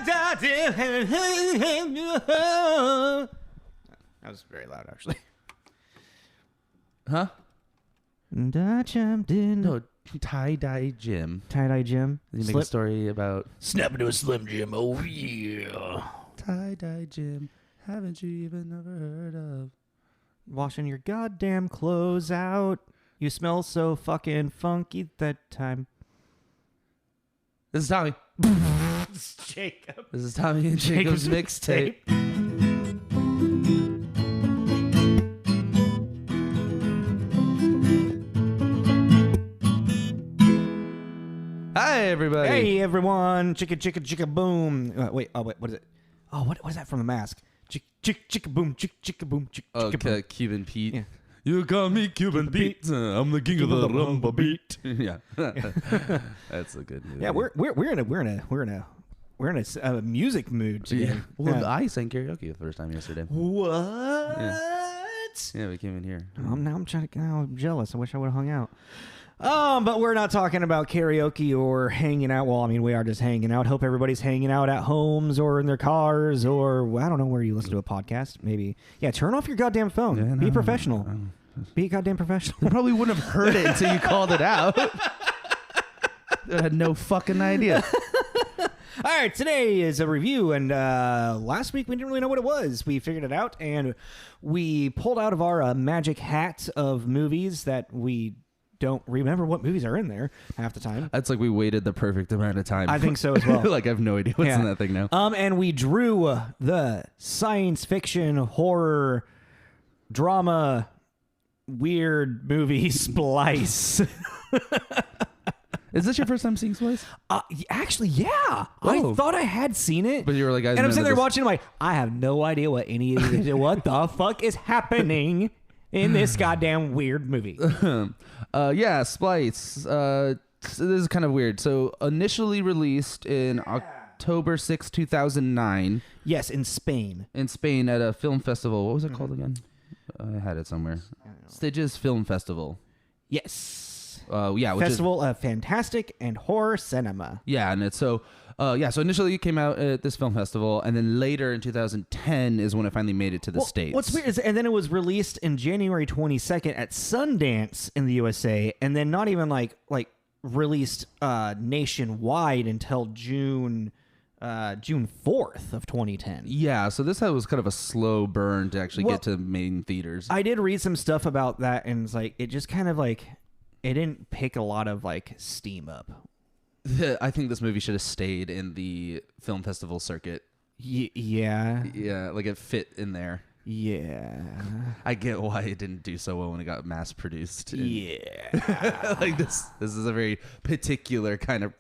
That was very loud, actually. Huh? And I jumped in. No, Tie-Dye Jim. Tie-Dye Jim. You make a story about... Snap into a Slim Jim, oh yeah. Tie-Dye Jim, haven't you even ever heard of? Washing your goddamn clothes out. You smell so fucking funky that time. This is Tommy. It's Jacob. This is Tommy and Jacob's mixtape. Hi, everybody. Hey, everyone. Chicka, chicka, chicka, boom. Wait, what is it? Oh, what is that from The Mask? Chicka, boom, chicka, boom, chicka, boom. Cuban Pete. Yeah. You call me Cuban Pete. I'm the king of the rumba beat. Yeah. That's a good movie. Yeah, we're in a music mood today. Yeah. Well, I sang karaoke the first time yesterday. What? Yeah, we came in here. I'm jealous. I wish I would have hung out. But we're not talking about karaoke or hanging out. Well, I mean, we are just hanging out. Hope everybody's hanging out at homes or in their cars or I don't know where you listen to a podcast. Maybe. Yeah, turn off your goddamn phone. Yeah, Be professional. Be goddamn professional. You probably wouldn't have heard it until you called it out. I had no fucking idea. All right, today is a review, and last week we didn't really know what it was. We figured it out, and we pulled out of our magic hat of movies that we don't remember what movies are in there half the time. That's like we waited the perfect amount of time. I think so as well. Like I have no idea what's in that thing now. And we drew the science fiction, horror, drama, weird movie Splice. Is this your first time seeing Splice? Actually, yeah. Oh. I thought I had seen it. But you were like, and I'm sitting there watching, I'm like, I have no idea what any of this, what the fuck is happening in this goddamn weird movie. Yeah, Splice. This is kind of weird. So initially released in October 6, 2009. Yes, in Spain. In Spain at a film festival. What was it called again? I had it somewhere. Stitches Film Festival. Yes. Which Festival of Fantastic and Horror Cinema. Yeah, and it's so initially it came out at this film festival, and then later in 2010 is when it finally made it to the States. What's weird is, and then it was released in January 22nd at Sundance in the USA, and then not even like released nationwide until June 4th of 2010. Yeah, so this was kind of a slow burn to actually get to main theaters. I did read some stuff about that, and it's like it just kind of like it didn't pick a lot of like steam up. I think this movie should have stayed in the film festival circuit. Yeah. Yeah, like it fit in there. Yeah. I get why it didn't do so well when it got mass produced. Yeah. Like this is a very particular kind of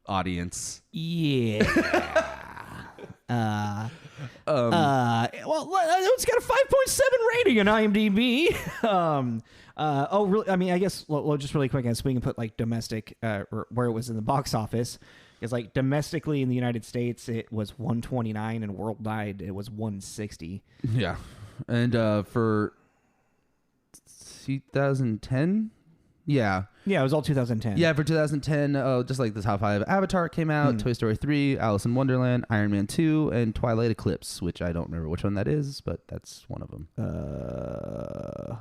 audience. Yeah. Well, it's got a 5.7 rating on IMDb. Really? I mean, I guess just really quick, so we can put like domestic, or where it was in the box office. It's like domestically in the United States, it was 129, and worldwide it was 160. Yeah, and for 2010. Yeah, it was all 2010. Yeah, for 2010, just like the top 5, Avatar came out, Toy Story 3, Alice in Wonderland, Iron Man 2, and Twilight Eclipse, which I don't remember which one that is, but that's one of them.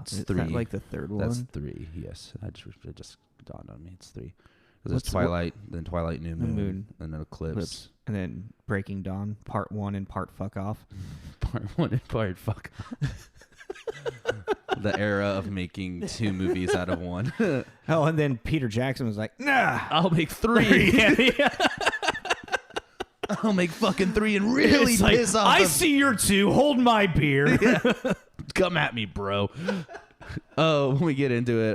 It's 3. That like the third one? That's 3, yes. It just dawned on me. It's 3. Because it's Twilight, then Twilight New Moon, and then Eclipse. And then Breaking Dawn, Part 1 and Part Fuck Off. Part 1 and Part Fuck Off. The era of making 2 movies out of 1. Oh, and then Peter Jackson was like, nah, I'll make 3. Yeah. I'll make fucking 3 and really piss off. I see your 2. Hold my beer. Yeah. Come at me, bro. Oh, when we get into it,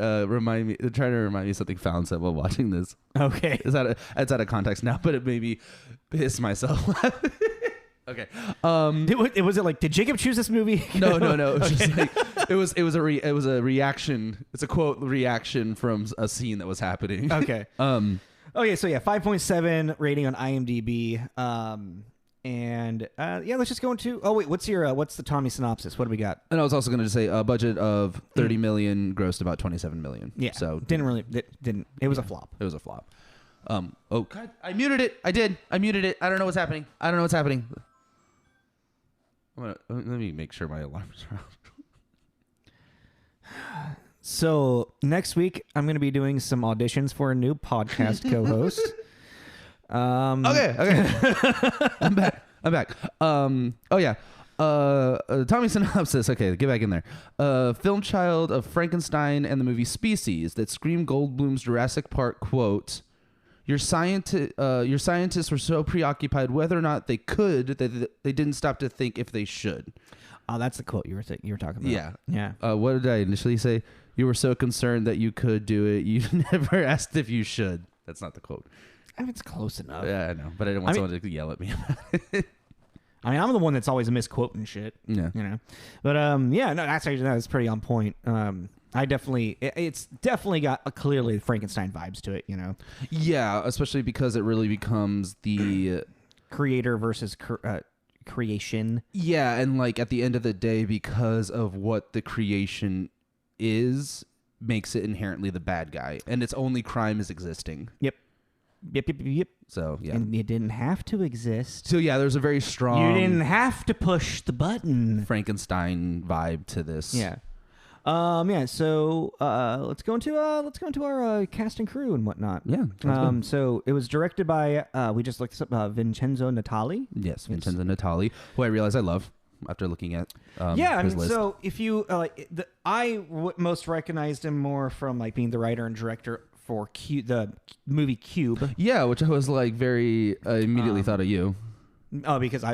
try to remind me something Fallon said while watching this. Okay. It's out of context now, but it made me piss myself. Okay. Was it like, did Jacob choose this movie? No. It was just like it was a reaction. It's a quote reaction from a scene that was happening. Okay. Okay. So yeah, 5.7 rating on IMDb. Let's just go into. Oh wait, what's the Tommy synopsis? What do we got? And I was also going to say a budget of 30 million, grossed about 27 million. Yeah. So it was a flop. It was a flop. Oh God, I muted it. I did. I muted it. I don't know what's happening. Let me make sure my alarms are off. So next week, I'm going to be doing some auditions for a new podcast co-host. Okay. I'm back. Oh yeah. Tommy synopsis. Okay, get back in there. Film child of Frankenstein and the movie Species that screamed Goldblum's Jurassic Park quote. Your scientists were so preoccupied whether or not they could that they didn't stop to think if they should. Oh, that's the quote you were talking about. Yeah. Yeah. What did I initially say? You were so concerned that you could do it. You never asked if you should. That's not the quote. I mean, it's close enough. Yeah, I know, but I didn't want someone to yell at me about it. I mean, I'm the one that's always misquoting shit. Yeah. You know, but yeah, no, that's pretty on point. It's definitely got clearly Frankenstein vibes to it. You know. Yeah, especially because it really becomes the creator versus creation. Yeah, and like at the end of the day, because of what the creation is, makes it inherently the bad guy, and its only crime is existing. Yep. So yeah, and it didn't have to exist. So yeah, there's a very strong. You didn't have to push the button. Frankenstein vibe to this. Yeah. Yeah. So let's go into our cast and crew and whatnot. Yeah. So it was directed by we just looked up Vincenzo Natali. Yes, Vincenzo Natali, who I realize I love after looking at his list. So if you most recognized him more from like being the writer and director for the movie Cube. Yeah, which I was like I immediately thought of you. Oh, because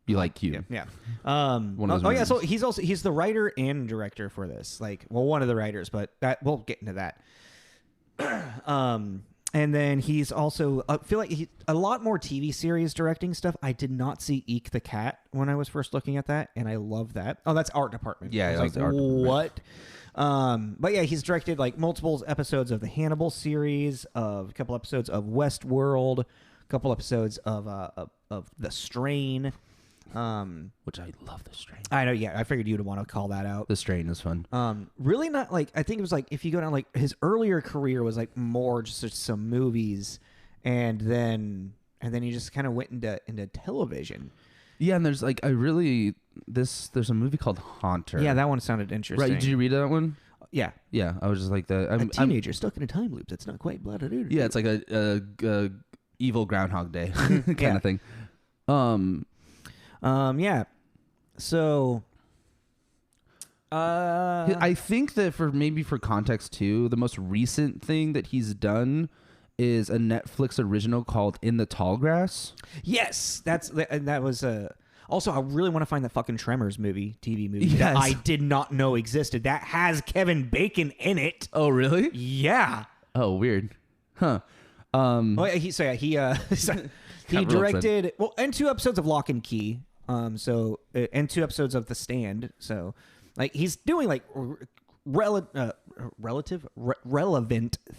you like Cube. Yeah. Yeah. So he's the writer and director for this. One of the writers, but that we'll get into that. And then he's also I feel like he's a lot more TV series directing stuff. I did not see Eek the Cat when I was first looking at that, and I love that. Oh, that's art department. Yeah, I was like, what? But yeah, he's directed like multiple episodes of the Hannibal series, of a couple episodes of Westworld, a couple episodes of The Strain. Which I love. The Strain. I know. Yeah, I figured you'd want to call that out. The Strain is fun. Really not like I think it was like if you go down like his earlier career was like more just some movies, and then he just kind of went into television. Yeah, and there's like there's a movie called Haunter. Yeah, that one sounded interesting. Right? Did you read that one? Yeah. Yeah, I was just like that. A teenager stuck in a time loop that's not quite blah. Yeah, it's like a evil Groundhog Day kind of thing. Yeah. So, I think that for context too, the most recent thing that he's done is a Netflix original called In the Tall Grass. Yes, that was also, I really want to find that fucking Tremors TV movie yes. that I did not know existed. That has Kevin Bacon in it. Oh, really? Yeah. Oh, weird. Huh. He directed and 2 episodes of Lock and Key. And 2 episodes of The Stand. So, like, he's doing like relevant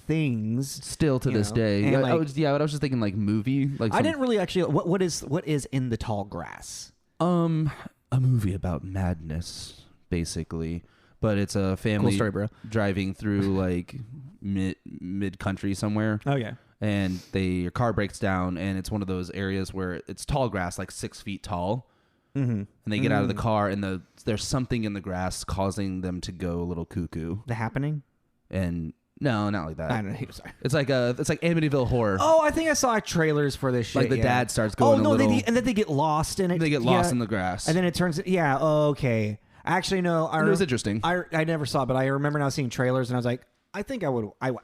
things still to this day. And, I was just thinking like movie. Like I didn't really actually. What is In the Tall Grass? A movie about madness, basically. But it's a family cool story, bro. Driving through like mid country somewhere. Oh yeah. And your car breaks down, and it's one of those areas where it's tall grass, like 6 feet tall. Mm-hmm. And they get out of the car, and there's something in the grass causing them to go a little cuckoo. The Happening? And no, not like that. I don't know. Sorry. It's like Amityville Horror. Oh, I think I saw trailers for this shit. Like the dad starts going. And then they get lost in it. They get lost in the grass, and then it turns. Yeah. Okay. Actually, no. It was interesting. I never saw it, but I remember now seeing trailers, and I was like, I think I would. I'd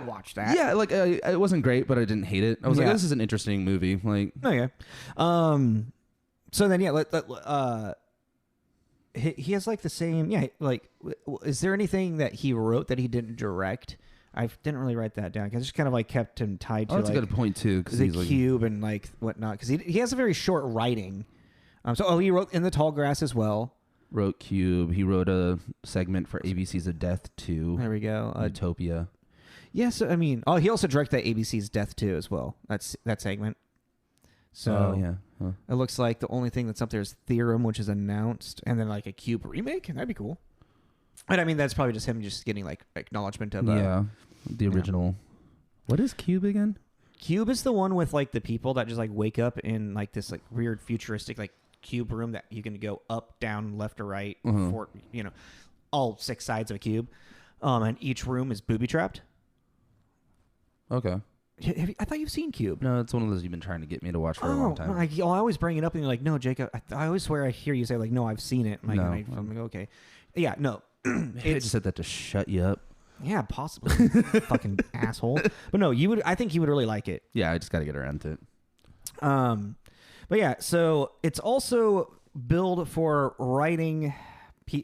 watch that. Yeah, like it wasn't great, but I didn't hate it. I was like, this is an interesting movie. Like, okay. So then, yeah, he has like the same. Yeah, like, is there anything that he wrote that he didn't direct? I didn't really write that down because I just kind of like kept him tied to. That's a good point too. Because the Cube and like whatnot. Because he has a very short writing. He wrote In the Tall Grass as well. Wrote Cube. He wrote a segment for ABC's of Death 2. There we go. Utopia. Yes, yeah, so, I mean, he also directed ABC's Death 2 as well. That's that segment. So yeah. Huh. It looks like the only thing that's up there is Theorem, which is announced, and then like a Cube remake. That'd be cool. And I mean, that's probably just him just getting like acknowledgement of the original. What is Cube again? Cube is the one with like the people that just like wake up in like this like weird futuristic like cube room that you can go up, down, left, or right for all 6 sides of a cube, and each room is booby trapped. Okay. I thought you've seen Cube. No, it's one of those you've been trying to get me to watch for a long time. I always bring it up, and you're like, no, Jacob. I always swear I hear you say, like, no, I've seen it. I'm like, I'm like okay. Yeah, no. I just said that to shut you up. Yeah, possibly. Fucking asshole. But no, I think you would really like it. Yeah, I just got to get around to it. But yeah, so it's also billed for writing,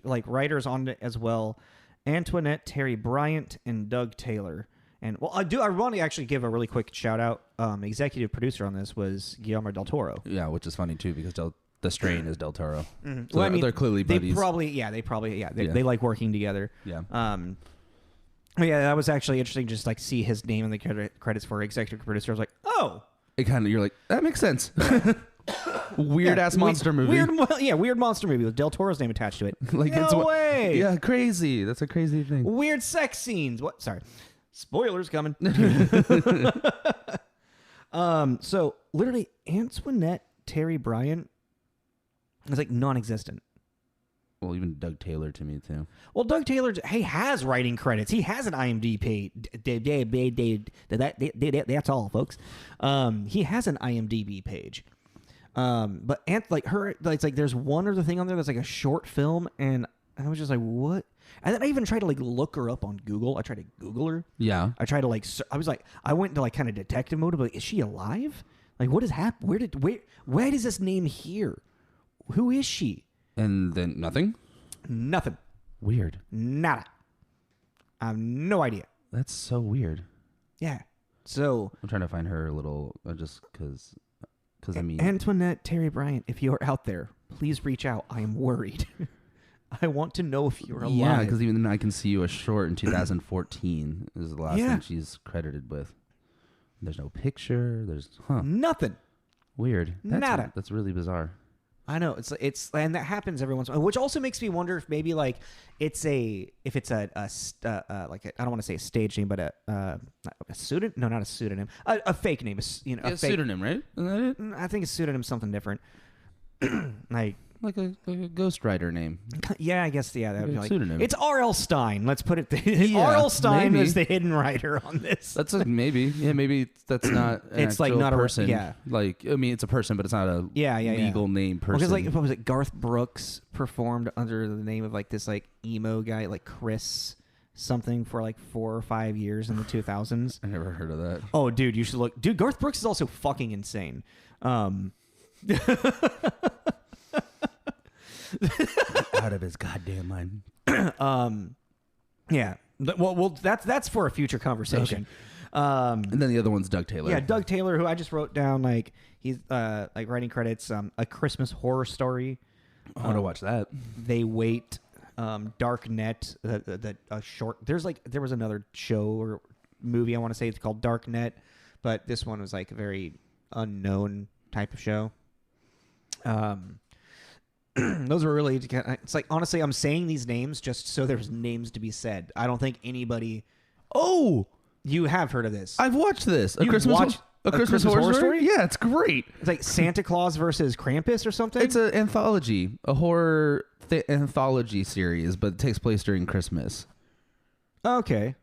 like writers on it as well. Antoinette Terry Bryant and Doug Taylor. And well, I want to actually give a really quick shout out. Executive producer on this was Guillermo del Toro. Yeah, which is funny too because the strain is del Toro. Mm-hmm. So well, they're clearly buddies. They like working together. Yeah. Yeah, that was actually interesting. Just like see his name in the credits for executive producer. I was like, oh, you're like that makes sense. Weird ass monster movie. Weird monster movie with del Toro's name attached to it. Like no way. Yeah, crazy. That's a crazy thing. Weird sex scenes. What? Sorry. Spoilers coming. So literally Antoinette Terry Bryant is like non-existent. Well, even Doug Taylor to me too. Well, Doug Taylor, he has writing credits. He has an IMDb page. That's all, folks. He has an IMDb page. But it's like there's one other thing on there that's like a short film, and I was just like, what? And then I even tried to like look her up on Google. I tried to Google her. Yeah. I tried to like. I went into like kind of detective mode. But like, is she alive? Like, what has happened? Where does this name here? Who is she? And then nothing. Nothing. Weird. Nada. I have no idea. That's so weird. Yeah. So I'm trying to find her a little, just because I mean, Antoinette Terry Bryant, if you're out there, please reach out. I am worried. I want to know if you're alive. Yeah, because even I Can See You a short in 2014 is the last thing she's credited with. There's no picture. There's nothing. Weird. Nada. That's really bizarre. I know it's and that happens every once in a while, which also makes me wonder if maybe like it's a like I don't want to say a stage name, but a pseudonym. No, not a pseudonym. A fake name. A pseudonym, right? Isn't that it? I think a pseudonym something different. Like a ghostwriter name. Yeah, I guess. Yeah, that would be like pseudonym. It's R.L. Stein. Let's put it. R.L. Stein is the hidden writer on this. That's maybe. Yeah, maybe that's not. It's like not person. Yeah, like I mean, it's a person, but it's not a legal name person. Because like what was it? Garth Brooks performed under the name of like this like emo guy, like Chris something, for like 4 or 5 years in the 2000s. I never heard of that. Oh, dude, you should look. Dude, Garth Brooks is also fucking insane. Out of his goddamn mind. Yeah. Well, that's for a future conversation. Okay. And then the other one's Doug Taylor. Yeah, Doug Taylor, who I just wrote down like he's like writing credits. A Christmas Horror Story. I want to watch that. They Wait. Dark Net. A short. There was another show or movie I want to say it's called Dark Net, but this one was like a very unknown type of show. Those are really, it's like, honestly, I'm saying these names just so there's names to be said. I don't think anybody. Oh, you have heard of this. I've watched this. A Christmas Horror Story? Yeah, it's great. It's like Santa Claus versus Krampus or something. It's an anthology, a horror anthology series, but it takes place during Christmas. Okay.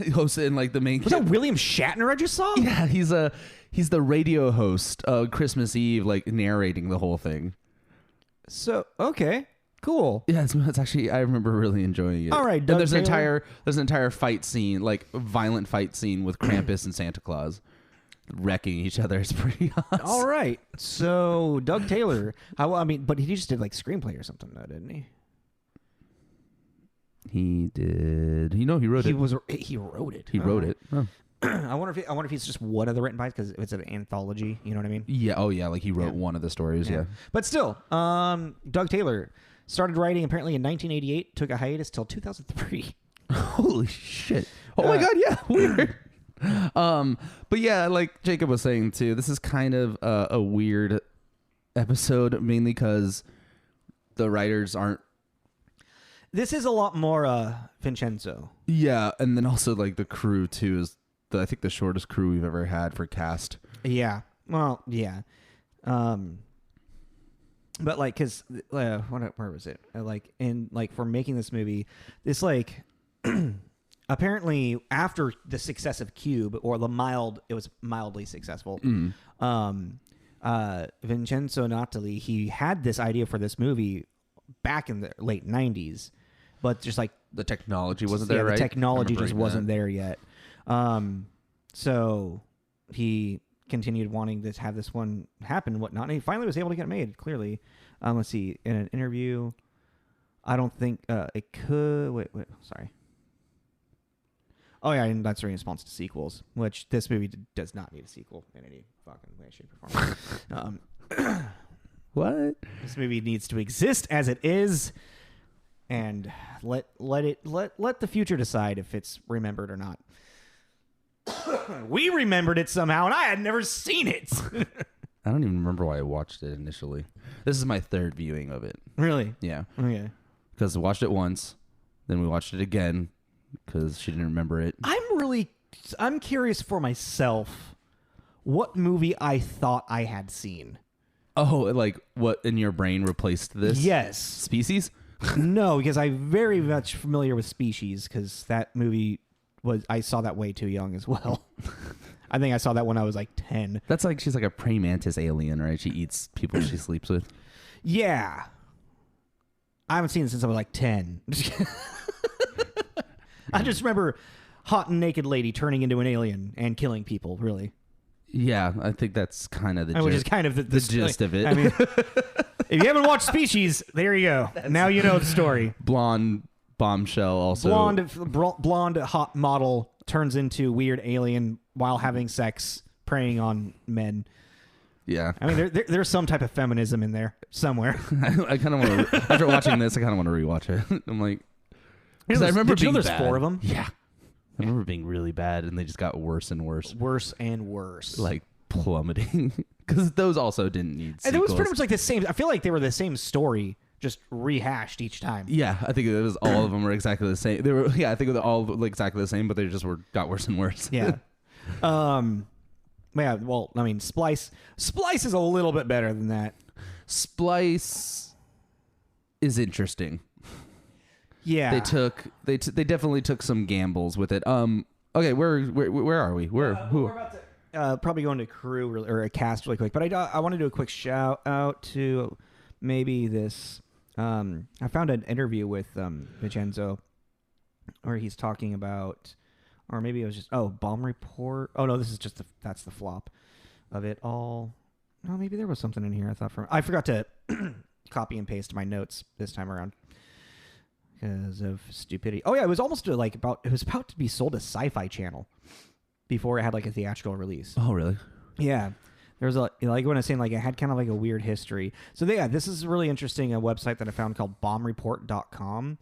He hosts it in like the main. Was that William Shatner I just saw? Yeah, he's the radio host of Christmas Eve, like narrating the whole thing. So okay, cool. Yeah, it's actually, I remember really enjoying it. All right, Doug Taylor. There's an entire fight scene, like a violent fight scene with Krampus and Santa Claus wrecking each other. It's pretty awesome. All right, so Doug Taylor. But he just did like screenplay or something, though, didn't he? He did. He wrote it. He wrote it. He wrote it. Oh. I wonder if he's just one of the written by because it's an anthology. You know what I mean? Yeah. Oh, yeah. Like he wrote one of the stories. Yeah. But still, Doug Taylor started writing apparently in 1988. Took a hiatus till 2003. Holy shit! Oh my god. Yeah. Weird. But yeah, like Jacob was saying too, this is kind of a weird episode, mainly because the writers aren't. This is a lot more Vincenzo. Yeah, and then also like the crew too is I think the shortest crew we've ever had for cast. Yeah. Well, yeah. But like, cause where was it? For making this movie, this like apparently after the success of Cube or it was mildly successful. Vincenzo Natali, he had this idea for this movie back in the late 90s, but just like the technology wasn't there, right? The technology just wasn't there yet. So he continued wanting to have this one happen and whatnot, and he finally was able to get it made, clearly. Let's see, in an interview, I don't think it could... Wait, sorry. Oh, yeah, and that's in response to sequels, which this movie does not need a sequel in any fucking way, shape, or form. What? This movie needs to exist as it is, and let the future decide if it's remembered or not. We remembered it somehow, and I had never seen it. I don't even remember why I watched it initially. This is my third viewing of it. Really? Yeah. Okay. Because I watched it once, then we watched it again because she didn't remember it. I'm curious for myself what movie I thought I had seen. Oh, like what in your brain replaced this? Yes. Species? No, because I'm very much familiar with Species, because that movie I saw that way too young as well. I think I saw that when I was like 10. That's like she's like a praying mantis alien, right? She eats people she sleeps with. Yeah. I haven't seen it since I was like 10. I just remember hot and naked lady turning into an alien and killing people, really. Yeah, I think that's kind of the gist. Which is kind of the gist of it. I mean, if you haven't watched Species, there you go. Now you know the story. Blonde bombshell also. Blonde hot model turns into weird alien while having sex, preying on men. Yeah. I mean, there's some type of feminism in there somewhere. I kind of want to, after watching this, I kind of want to rewatch it. I'm like, because I remember being there's bad. 4 of them. Yeah. I remember being really bad, and they just got worse and worse. Worse and worse. Like plummeting. Because those also didn't need sequels. And it was pretty much like the same. I feel like they were the same story, just rehashed each time. Yeah, I think it was all of them were exactly the same. They were, yeah, I think they were all exactly the same, but they just got worse and worse. Yeah. Yeah. Well, I mean, Splice is a little bit better than that. Splice is interesting. Yeah. They definitely took some gambles with it. Okay, where are we? We're about to probably go into crew or a cast really quick, but I want to do a quick shout out to maybe this. I found an interview with Vincenzo, where he's talking about, or maybe it was just Bomb Report. Oh no, this is just that's the flop of it all. No, maybe there was something in here. I forgot to copy and paste my notes this time around because of stupidity. Oh yeah, it was almost about to be sold to Sci-Fi Channel before it had like a theatrical release. Oh really? Yeah. There's like when I was saying like it had kind of like a weird history. So yeah, this is really interesting. A website that I found called bombreport.com,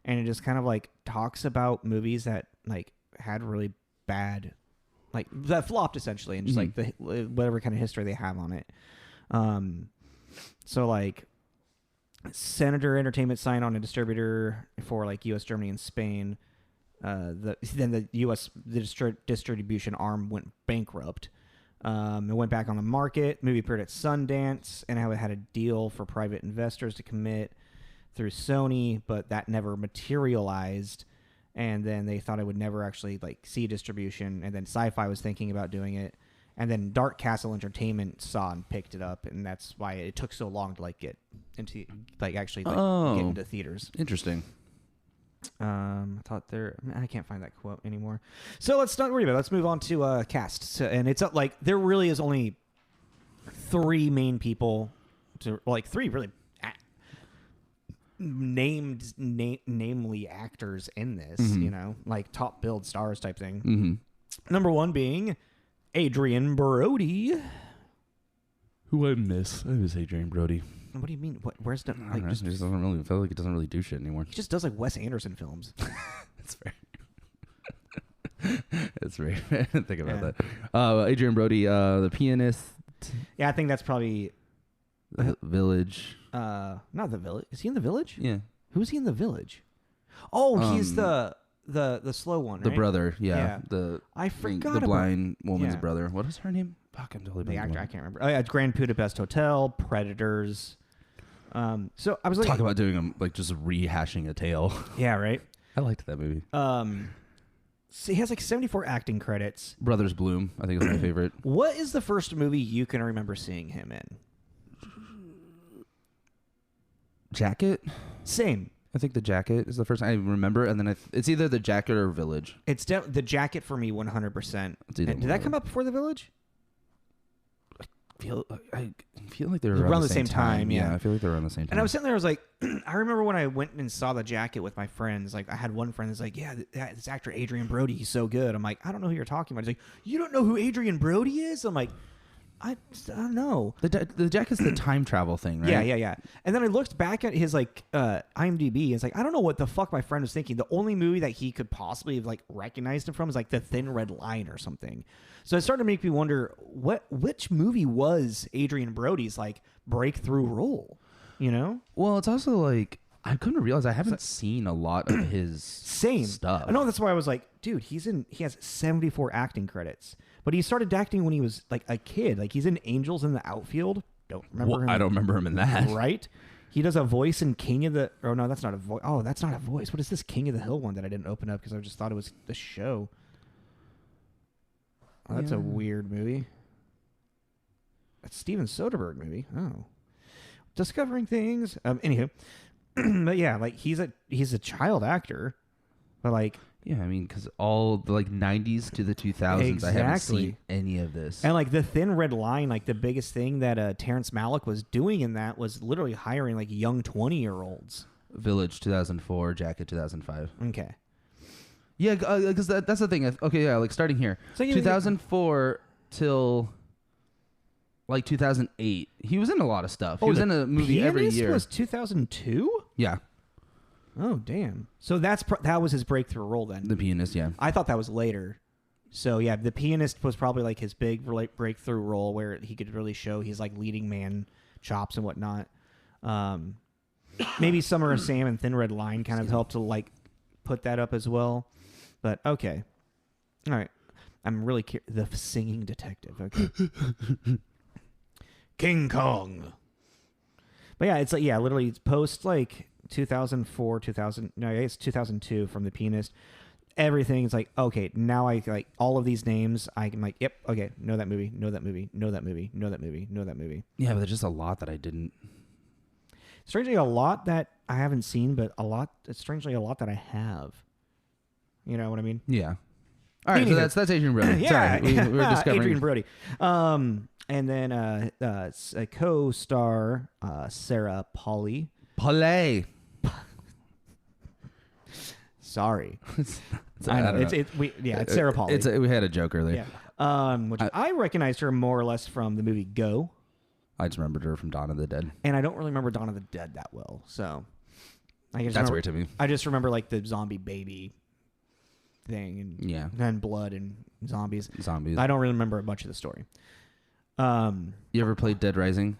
and it just kind of like talks about movies that like had really bad, like that flopped essentially, and just like the whatever kind of history they have on it. So like Senator Entertainment signed on a distributor for like U.S., Germany, and Spain. Then the U.S. distribution arm went bankrupt. It went back on the market. Movie appeared at Sundance, and how it had a deal for private investors to commit through Sony, but that never materialized. And then they thought it would never actually like see distribution. And then Sci-Fi was thinking about doing it, and then Dark Castle Entertainment saw and picked it up, and that's why it took so long to like get into like actually like get into theaters. Interesting. I can't find that quote anymore. So let's not worry about it. Let's move on to cast. So, and it's like there really is only 3 main people, like 3 really namely actors in this. You know, like top billed stars type thing. Number 1 being Adrian Brody. Who I miss? I miss Adrian Brody. What do you mean? Where's the? Like, just doesn't really feel like it doesn't really do shit anymore. He just does like Wes Anderson films. That's fair. That's very fair. Think about that. Adrian Brody, the pianist. Yeah, I think that's probably The Village. Not The Village. Is he in The Village? Yeah. Who's he in The Village? Oh, he's the the slow one, The right? brother, Yeah. I the forgot blind woman's yeah. brother. What is her name? Fuck, I'm totally the blanking. actor. I can't remember. Oh yeah, it's Grand Budapest Hotel, Predators. So I was like, talk about doing like just rehashing a tale. Yeah, right. I liked that movie. So he has like 74 acting credits. Brothers Bloom, I think is my favorite. What is the first movie you can remember seeing him in? Jacket. Same. I think The Jacket is the first I remember, and then it's either The Jacket or Village. It's The Jacket for me, 100%. Did that come out before The Village? I feel like they were around the same time. Yeah, I feel like they were around the same time. And I was sitting there, I was like, I remember when I went and saw The Jacket with my friends. Like, I had one friend that's like, yeah, this actor Adrian Brody, he's so good. I'm like, I don't know who you're talking about. He's like, you don't know who Adrian Brody is? I'm like, I don't know. The Jacket's the time travel thing, right? Yeah. And then I looked back at his like IMDb. It's like, I don't know what the fuck my friend was thinking. The only movie that he could possibly have like recognized him from is like The Thin Red Line or something. So it started to make me wonder which movie was Adrian Brody's like breakthrough role, you know? Well, it's also like I couldn't realize I haven't seen a lot of his stuff. I know, that's why I was like, dude, he has 74 acting credits. But he started acting when he was like a kid. Like he's in Angels in the Outfield. Don't remember him. I don't remember him in that. Right? He does a voice in King of the... Oh, no, that's not a voice. Oh, that's not a voice. What is this King of the Hill one that I didn't open up because I just thought it was the show? Oh, that's a weird movie. That's Steven Soderbergh movie. Oh. Discovering things. Anywho. But yeah, like he's a child actor. But like... Yeah, I mean, because all the like 90s to the 2000s, exactly. I haven't seen any of this. And like The Thin Red Line, like the biggest thing that Terrence Malick was doing in that was literally hiring like young 20-year-olds. Village 2004, Jacket 2005. Okay. Yeah, because that's the thing. Okay, yeah, like starting here. So 2004 till like 2008. He was in a lot of stuff. He was in a movie every year. Was 2002? Yeah. Oh, damn. So that was his breakthrough role then. The Pianist, yeah. I thought that was later. So, yeah, The Pianist was probably like his big breakthrough role where he could really show his like leading man chops and whatnot. Maybe Summer of Sam and Thin Red Line kind of helped to like put that up as well. But, okay. All right. I'm really The Singing Detective. Okay. King Kong. But, yeah, it's like, yeah, literally it's post like 2004, 2000, no, it's 2002 from The Pianist. Everything is like, okay, now I like all of these names. I can like, yep, okay, know that movie, know that movie, know that movie, know that movie, know that movie. Yeah, but there's just a lot that I didn't. Strangely, a lot that I haven't seen, but strangely a lot that I have. You know what I mean? Yeah. All right, so that's Adrian Brody. Yeah, sorry, we were discovering Adrian Brody. And then a co-star Sarah Polley. Polly. Sorry, I know. It's Sarah Polley. We had a joke earlier. Yeah. Which I recognized her more or less from the movie Go. I just remembered her from Dawn of the Dead, and I don't really remember Dawn of the Dead that well. So that's weird to me. I just remember like the zombie baby thing, and blood and zombies. I don't really remember much of the story. You ever played Dead Rising?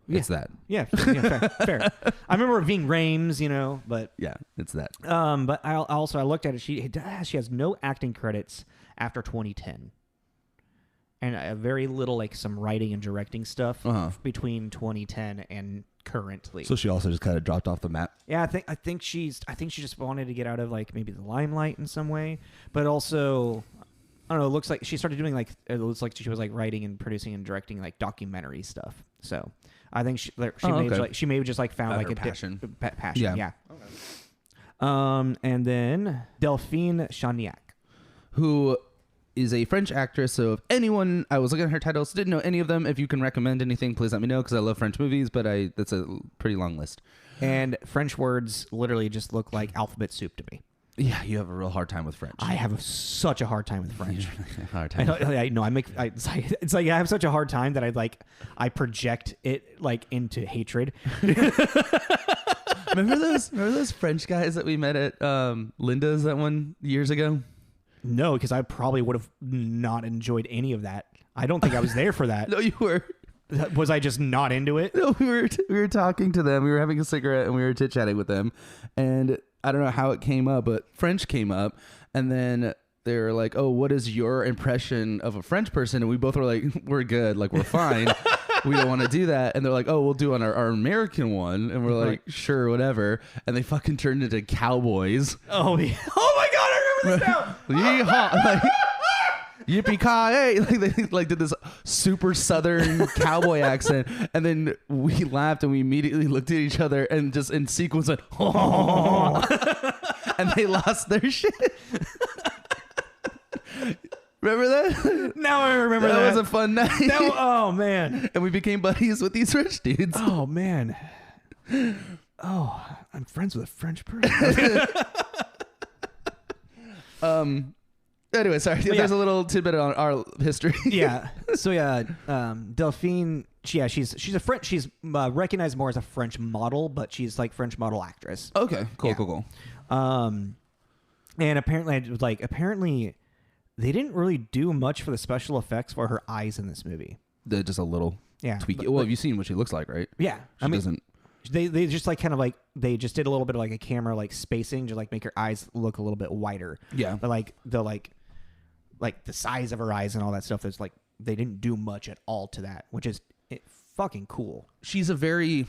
Yeah. It's that. Yeah, fair. I remember it being Rames, but yeah, it's that. But I looked at it. She has no acting credits after 2010, and very little like some writing and directing stuff between 2010 and currently. So she also just kind of dropped off the map. Yeah, I think she just wanted to get out of like maybe the limelight in some way, but also. I don't know. It looks like she started doing it looks like she was like writing and producing and directing like documentary stuff. So I think she may have just like found like a passion. Passion. Yeah. Okay. And then Delphine Chagnac, who is a French actress. So if anyone, I was looking at her titles, didn't know any of them. If you can recommend anything, please let me know because I love French movies. But that's a pretty long list. And French words literally just look like alphabet soup to me. Yeah, you have a real hard time with French. I have such a hard time with French. Hard time. It's like I have such a hard time that I project it like into hatred. Remember those French guys that we met at Linda's that one years ago? No, because I probably would have not enjoyed any of that. I don't think I was there for that. No, you were. Was I just not into it? No, we were talking to them. We were having a cigarette and we were chit chatting with them, and I don't know how it came up, but French came up, and then they were like, "Oh, what is your impression of a French person?" And we both were like, "We're good, like we're fine. We don't want to do that." And they're like, "Oh, we'll do on our American one," and we're like, "Sure, whatever." And they fucking turned into cowboys. Oh, yeah. Oh my God, I remember this now. Yeehaw! Like, yippee-ki-yay! Like they like did this super southern cowboy accent, and then we laughed and we immediately looked at each other and just in sequence went, "Oh!" And they lost their shit. Remember that? Now I remember that. That was a fun night. Oh man! And we became buddies with these rich dudes. Oh man! Oh, I'm friends with a French person. Anyway, sorry. There's a little tidbit on our history. Yeah. So yeah, Delphine. She's a French. She's recognized more as a French model, but she's like French model actress. Okay. Cool. And apparently they didn't really do much for the special effects for her eyes in this movie. Just a little tweak. But, well, have you seen what she looks like, right? Yeah. She doesn't. They just like kind of like they just did a little bit of like a camera like spacing to like make her eyes look a little bit wider. Yeah. But like the size of her eyes and all that stuff. There's like they didn't do much at all to that, which is fucking cool. She's very,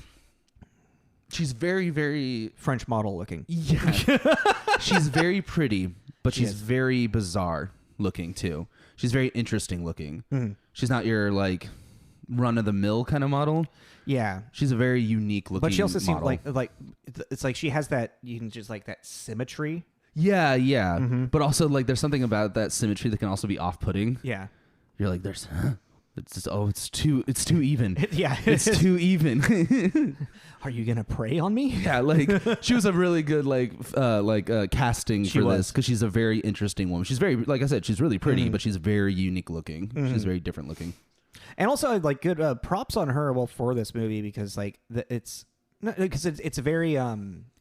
very French model looking. Yeah. She's very pretty, but she's very bizarre looking too. She's very interesting looking. Mm-hmm. She's not your like run of the mill kind of model. Yeah. She's a very unique looking. But she also seems model. like it's like she has that you can just like that symmetry. Yeah. Mm-hmm. But also like there's something about that symmetry that can also be off-putting. Yeah. You're like it's too even. Yeah. It's too even. Are you gonna prey on me? Yeah, like she was a really good casting for this because she's a very interesting woman. She's very, like I said, she's really pretty, mm-hmm. but she's very unique looking. Mm-hmm. She's very different looking. And also like good props on her for this movie because like it's a very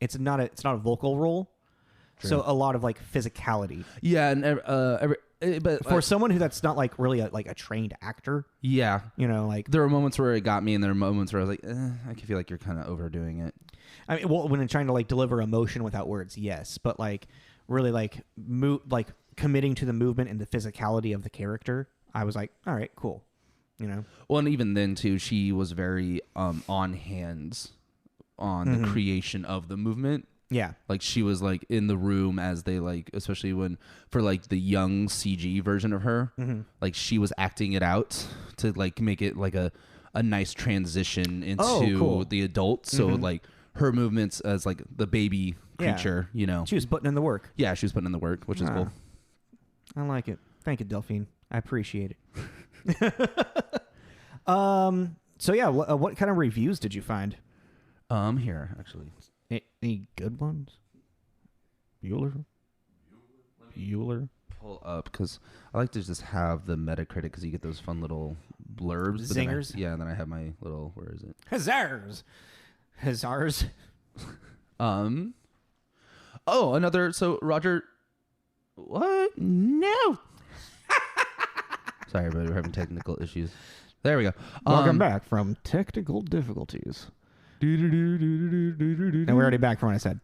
it's not a vocal role. True. So a lot of like physicality. Yeah, and but for someone that's not like really a trained actor. Yeah, like there were moments where it got me, and there were moments where I was like, I can feel like you're kind of overdoing it. I mean, well, when I'm trying to like deliver emotion without words, yes, but like really like committing to the movement and the physicality of the character, I was like, all right, cool. Well, and even then too, she was very on hands on mm-hmm. the creation of the movement. Yeah. Like she was like in the room as they like, especially when for like the young CG version of her, mm-hmm. like she was acting it out to like make it like a nice transition into the adult. So mm-hmm. like her movements as like the baby creature, She was putting in the work. Yeah, she was putting in the work, which is cool. I like it. Thank you, Delphine. I appreciate it. So yeah, what kind of reviews did you find? Here actually. Any good ones? Bueller? Pull up because I like to just have the Metacritic because you get those fun little blurbs. Zingers? And then I have my little, where is it? Huzzars. Oh, another, so Roger, what? No. Sorry, everybody, we're having technical issues. There we go. Welcome back from technical difficulties. And we're already back from what I said.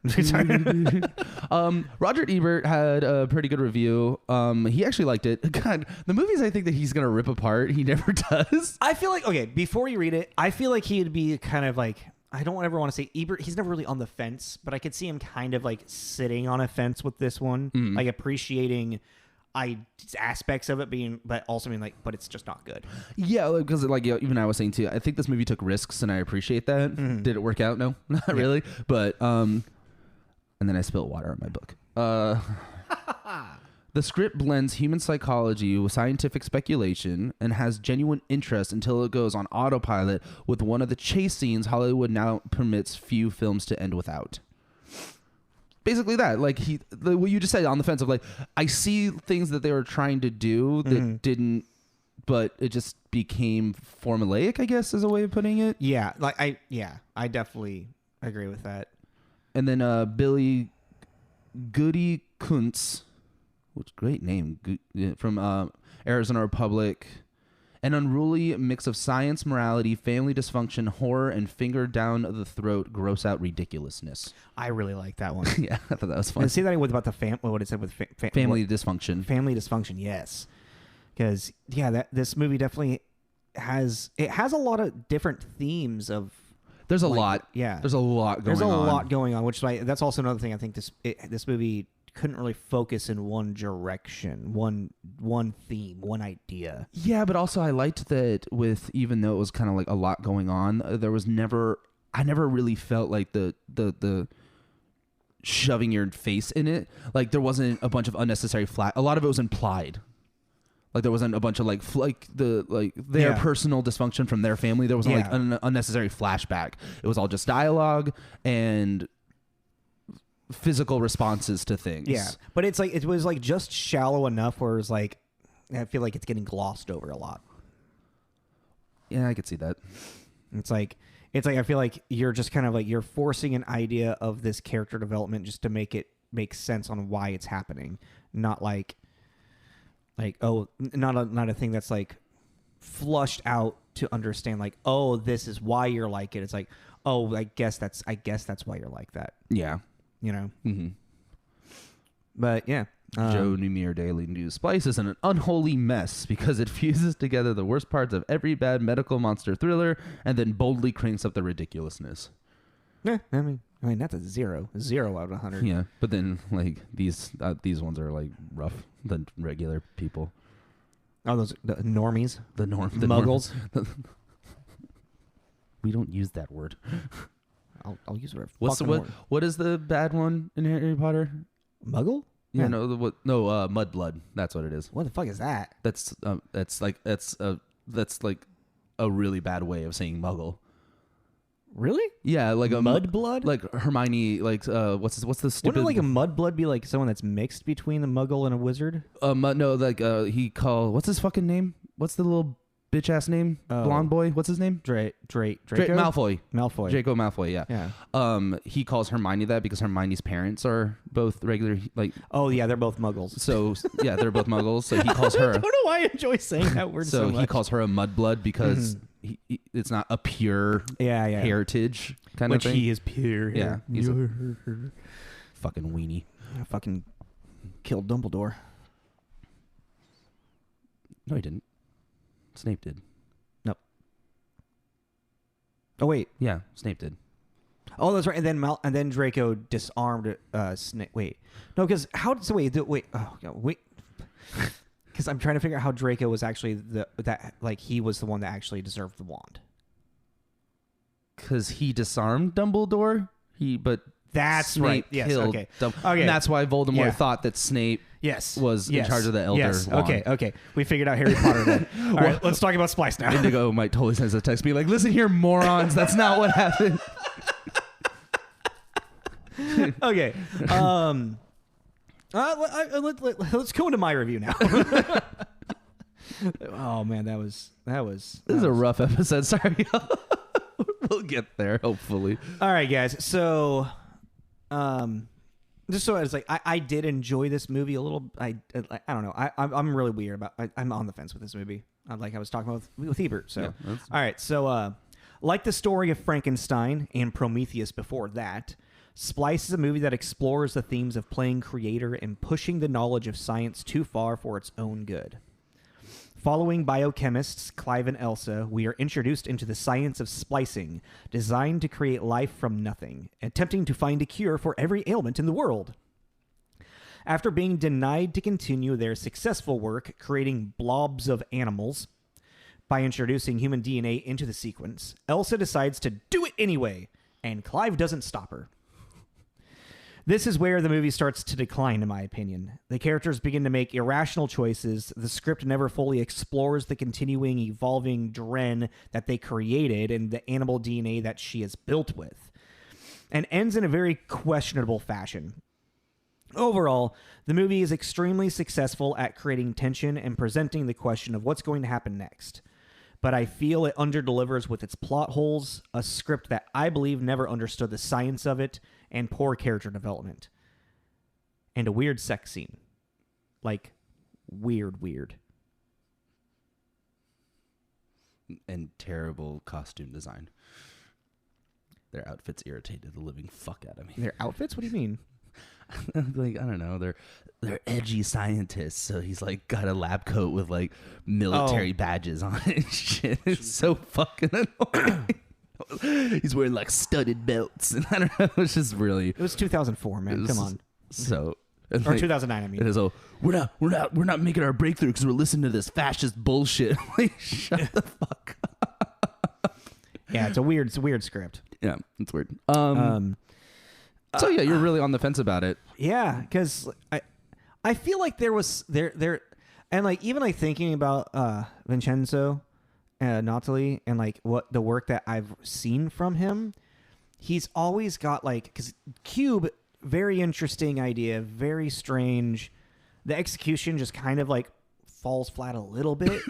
Roger Ebert had a pretty good review. He actually liked it. God, the movies I think that he's gonna rip apart, he never does. I feel like, okay, before you read it, I feel like he'd be kind of like, I don't ever want to say Ebert, he's never really on the fence, but I could see him kind of like sitting on a fence with this one, like appreciating aspects of it being, but also being like, but it's just not good. Yeah, because like even I was saying too, I think this movie took risks, and I appreciate that. Mm-hmm. Did it work out? No, not really. But and then I spilled water on my book. The script blends human psychology with scientific speculation and has genuine interest until it goes on autopilot with one of the chase scenes Hollywood now permits few films to end without. Basically that, like what you just said on the fence of like, I see things that they were trying to do that didn't, but it just became formulaic, I guess is a way of putting it. Yeah, like I definitely agree with that. And then Billy Goody Kuntz, which great name, from Arizona Republic, An unruly mix of science, morality, family dysfunction, horror, and finger down the throat, gross out ridiculousness. I really like that one. Yeah, I thought that was fun. And see that with about the what it said with Family dysfunction. Family dysfunction, yes. Because this movie definitely has a lot of different themes of. There's a lot. Yeah, there's a lot going on. There's a lot going on, which is why that's also another thing. I think this movie couldn't really focus in one direction, one theme, one idea. Yeah, but also I liked that even though it was kind of like a lot going on, I never really felt like the shoving your face in it. Like there wasn't a bunch of unnecessary a lot of it was implied. Like there wasn't a bunch of their personal dysfunction from their family. There wasn't like an unnecessary flashback. It was all just dialogue and physical responses to things. Yeah, but it was like just shallow enough where it's like I feel like it's getting glossed over a lot. Yeah, I could see that. It's like I feel like you're just kind of like you're forcing an idea of this character development just to make it make sense on why it's happening, not like not a thing that's like flushed out to understand like, oh, this is why you're like it. It's like, oh, I guess that's why you're like that. Yeah. You know? Mm-hmm. But yeah. Joe Numier Daily News. Splice is an unholy mess because it fuses together the worst parts of every bad medical monster thriller and then boldly cranks up the ridiculousness. Yeah, I mean that's a 0 out of 100. Yeah, but then like these ones are like rough than regular people. Oh, those the normies, the muggles. We don't use that word. I'll use whatever. What is the bad one in Harry Potter? Muggle? Yeah, Mudblood. That's what it is. What the fuck is that? That's like a really bad way of saying Muggle. Really? Yeah, like a mudblood. Like Hermione, like what's the stupid? Wouldn't like a mudblood be like someone that's mixed between a Muggle and a wizard? What's his fucking name? What's the little bitch ass name? Blonde boy. What's his name? Draco? Malfoy. Draco Malfoy. Yeah. Yeah. He calls Hermione that because Hermione's parents are both regular. Like. Oh yeah, they're both Muggles. So yeah, they're both Muggles. So he calls her. I don't know why I enjoy saying that word so much. So he calls her a mudblood because. It's not a pure heritage kind of thing. Which he is pure. Yeah. He's a fucking weenie. I fucking killed Dumbledore. No, he didn't. Snape did. Nope. Oh, wait. Yeah, Snape did. Oh, that's right. And then Draco disarmed Snape. Wait. No, because how... So wait. Oh, wait. Because I'm trying to figure out how Draco was actually he was the one that actually deserved the wand. Because he disarmed Dumbledore. That's Snape right. Yes. Killed Okay. And that's why Voldemort thought that Snape. Was in charge of the Elder Wand. Okay. We figured out Harry Potter then. All right, let's talk about Splice now. Indigo might totally send us a text, be like, "Listen here, morons. That's not what happened." Okay. Let's go into my review now. Oh man, this is a rough episode. Sorry, we'll get there hopefully. All right, guys. So, just so I was like, I did enjoy this movie a little. I don't know. I'm really weird about. I'm on the fence with this movie. Like I was talking about with Ebert. So, all right. So, like the story of Frankenstein and Prometheus before that. Splice is a movie that explores the themes of playing creator and pushing the knowledge of science too far for its own good. Following biochemists Clive and Elsa, we are introduced into the science of splicing, designed to create life from nothing, attempting to find a cure for every ailment in the world. After being denied to continue their successful work creating blobs of animals by introducing human DNA into the sequence, Elsa decides to do it anyway, and Clive doesn't stop her. This is where the movie starts to decline, in my opinion. The characters begin to make irrational choices. The script never fully explores the continuing, evolving Dren that they created and the animal DNA that she is built with, and ends in a very questionable fashion. Overall, the movie is extremely successful at creating tension and presenting the question of what's going to happen next. But I feel it underdelivers with its plot holes, a script that I believe never understood the science of it, and poor character development. And a weird sex scene. Like, weird. and terrible costume design. Their outfits irritated the living fuck out of me. Their outfits? What do you mean? Like, I don't know. They're edgy scientists, so he's like got a lab coat with like military badges on it and shit. It's so fucking annoying. He's wearing like studded belts, and I don't know. It's just really. It was 2004, man. Come on. So. Or like, 2009, I mean. It is we're not making our breakthrough because we're listening to this fascist bullshit. Like, shut the fuck up. Yeah, it's a weird script. Yeah, it's weird. So yeah, you're really on the fence about it. Yeah, because I feel like there and like even like thinking about Vincenzo Natali and like what the work that I've seen from him, he's always got like, because Cube, very interesting idea, very strange. The execution just kind of like falls flat a little bit.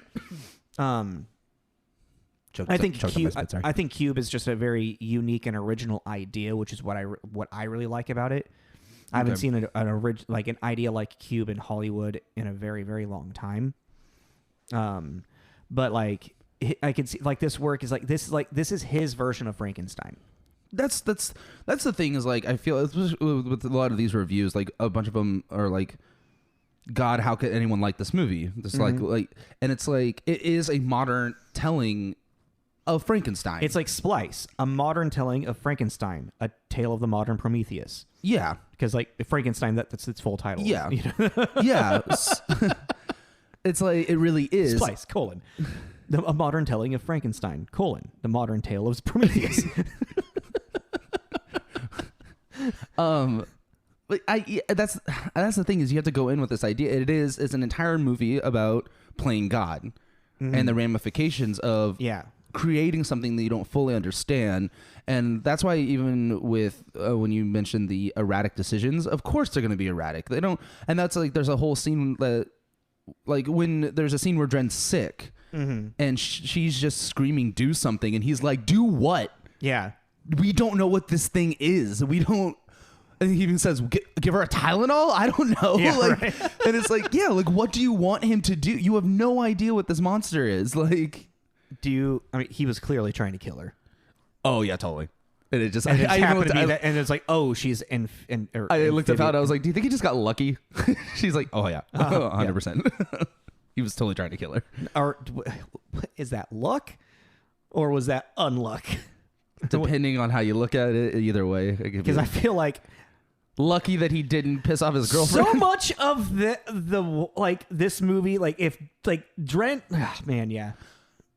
I think Cube is just a very unique and original idea, which is what I really like about it. I haven't seen an idea like Cube in Hollywood in a very, very long time. But like I can see like this work is like this is his version of Frankenstein. That's the thing is like I feel with a lot of these reviews, like a bunch of them are like, God, how could anyone like this movie? Just like and it's like it is a modern telling of Frankenstein. It's like Splice, a modern telling of Frankenstein, a tale of the modern Prometheus. Yeah, because like Frankenstein, that's its full title. Yeah, yeah. It's like it really is Splice : a modern telling of Frankenstein : the modern tale of Prometheus. But that's the thing is you have to go in with this idea. It's an entire movie about playing God and the ramifications of creating something that you don't fully understand. And that's why even with when you mentioned the erratic decisions, of course they're going to be erratic. They don't, and that's like there's a whole scene that like when there's a scene where Dren's sick and she's just screaming, "Do something," and he's like, "Do what?" Yeah. We don't know what this thing is. We don't. And he even says, "Give her a Tylenol." I don't know. Yeah, like, right. And it's like, yeah, like, what do you want him to do? You have no idea what this monster is. Like, I mean, he was clearly trying to kill her. Oh yeah, totally. And it just, and it's like, oh, she's in. I looked up out. I was like, do you think he just got lucky? She's like, oh yeah, 100%. He was totally trying to kill her. Or is that luck, or was that unluck? Depending on how you look at it, either way. Because I feel like lucky that he didn't piss off his girlfriend. So much of the like this movie, like if like Dren, man, yeah.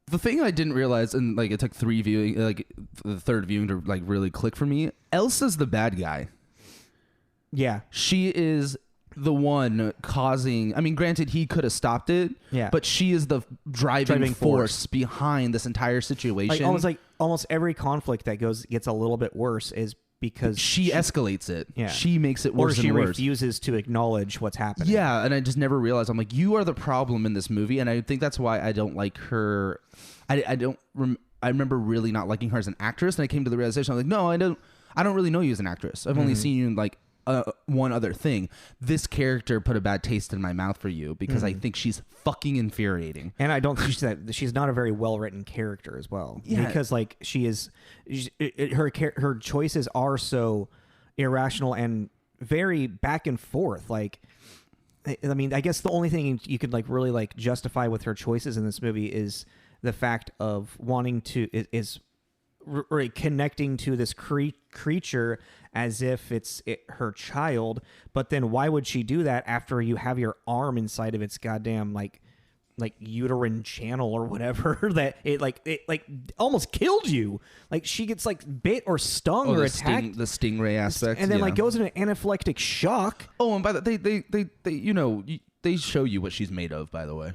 The thing I didn't realize, and like it took the third viewing to like really click for me. Elsa's the bad guy. Yeah, she is the one causing. I mean, granted, he could have stopped it. Yeah, but she is the driving force behind this entire situation. Like almost every conflict that gets a little bit worse is because she escalates it. Yeah, she makes it worse, or she and worse. refuses to acknowledge what's happening. Yeah, and I just never realized. I'm like, you are the problem in this movie, and I think that's why I don't like her. I remember really not liking her as an actress, and I came to the realization I'm like, no, I don't really know you as an actress. I've only seen you in like one other thing. This character put a bad taste in my mouth for you because I think she's fucking infuriating, and I don't think she's not a very well written character as well. Yeah, because like her choices are so irrational and very back and forth. Like, I mean, I guess the only thing you could like really like justify with her choices in this movie is the fact of wanting to connecting to this creature as if it's her child. But then why would she do that after you have your arm inside of its goddamn like uterine channel or whatever that it almost killed you? Like she gets like bit or stung or attacked. The stingray aspect, and then like goes into anaphylactic shock. Oh, and by the they show you what she's made of. By the way,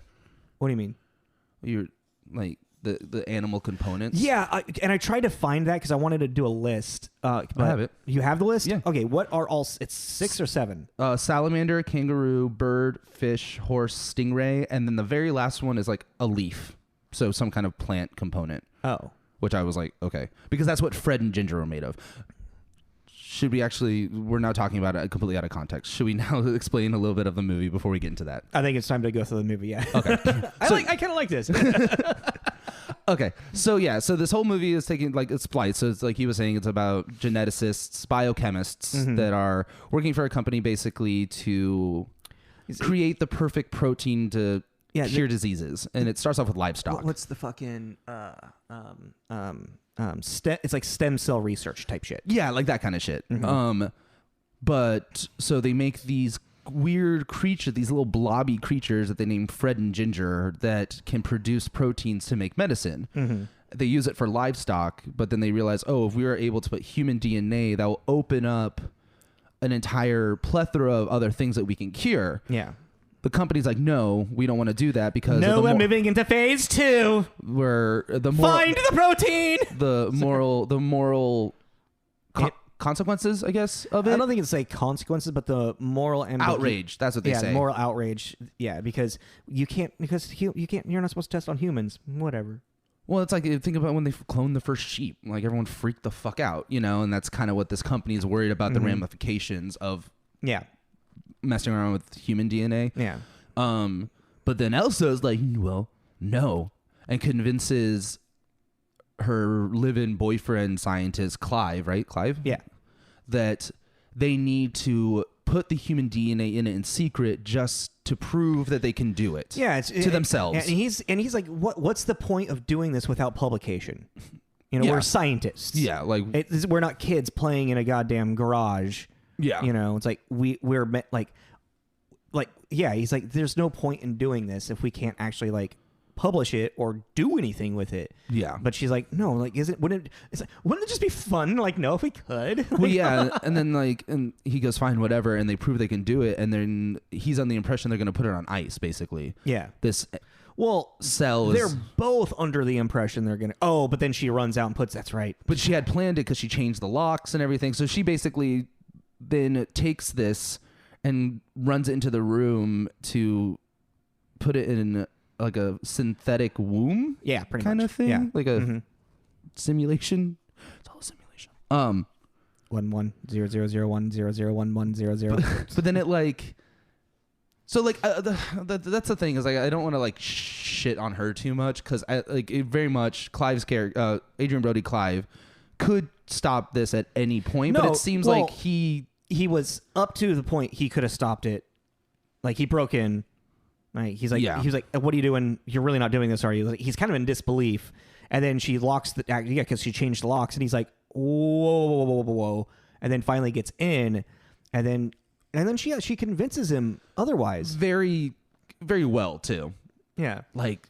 what do you mean? You're like the animal components. Yeah, and I tried to find that because I wanted to do a list. I have it. You have the list? Yeah. Okay, what are all... It's 6 or 7? Salamander, kangaroo, bird, fish, horse, stingray, and then the very last one is like a leaf. So some kind of plant component. Oh. Which I was like, okay. Because that's what Fred and Ginger are made of. Should we actually... We're now talking about it completely out of context. Should we now explain a little bit of the movie before we get into that? I think it's time to go through the movie, yeah. Okay. I kind of like this. Okay, so this whole movie is taking like it's Splice. So it's like he was saying, it's about geneticists, biochemists that are working for a company basically to create the perfect protein to cure diseases, and it starts off with livestock. What's the fucking it's like stem cell research type shit. Yeah, like that kind of shit. But so they make these weird creatures, these little blobby creatures that they name Fred and Ginger, that can produce proteins to make medicine. They use it for livestock, but then they realize, oh, if we were able to put human DNA, that will open up an entire plethora of other things that we can cure. Yeah. The company's like, no, we don't want to do that because we're moving into phase 2. Where find the protein. The moral consequences, I guess, of it. I don't think it's like consequences, but the moral outrage. That's what they say. Moral outrage. Yeah, because you can't. You're not supposed to test on humans. Whatever. Well, it's like, think about when they cloned the first sheep. Like, everyone freaked the fuck out, and that's kind of what this company is worried about, the ramifications of messing around with human DNA. Yeah. But then Elsa's like, well, no, and convinces her live-in boyfriend scientist Clive, right? Clive? Yeah. That they need to put the human DNA in it in secret just to prove that they can do it. Yeah, to themselves. And he's like, what's the point of doing this without publication? We're scientists. Yeah, like we're not kids playing in a goddamn garage. Yeah. It's like we're meant like he's like, there's no point in doing this if we can't actually like publish it or do anything with it. Yeah. But she's like, no, like, wouldn't it just be fun? Like, no, if we could. Well, yeah. And then and he goes, fine, whatever. And they prove they can do it. And then he's on the impression they're going to put it on ice, basically. Yeah. This cell they're both under the impression they're going to, but then she runs out and puts, that's right. But she had planned it because she changed the locks and everything. So she basically then takes this and runs into the room to put it in like a synthetic womb, pretty kind much. of thing, like a simulation. It's all a simulation. 110001001100. But then it like, so like that's the thing is like I don't want to like shit on her too much because I like it very much. Clive's character, Adrian Brody Clive, could stop this at any point, but it seems like he was up to the point he could have stopped it. Like he broke in. Right. He was like, what are you doing? You're really not doing this, are you? Like, he's kind of in disbelief. And then she locks because she changed the locks. And he's like, whoa. And then finally gets in. And then she convinces him otherwise. Very, very well, too. Yeah. Like,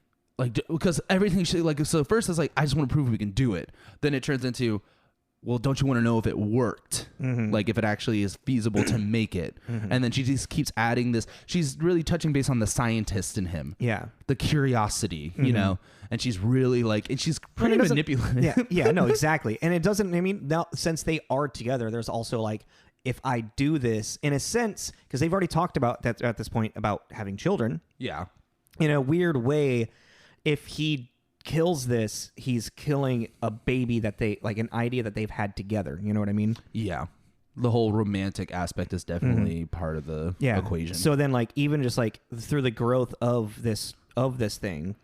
because everything she, like, so first it's like, I just want to prove we can do it. Then it turns into, well, don't you want to know if it worked? Like if it actually is feasible to make it. And then she just keeps adding this. She's really touching base on the scientist in him. Yeah. The curiosity, and she's really like, and she's pretty manipulative. Yeah, no, exactly. And it doesn't, I mean, now since they are together, there's also like, if I do this in a sense, because they've already talked about that at this point about having children. Yeah. In a weird way, if he kills this, he's killing a baby that they like, an idea that they've had together. You know what I mean? Yeah. The whole romantic aspect is definitely part of the equation. So then like even just like through the growth of this thing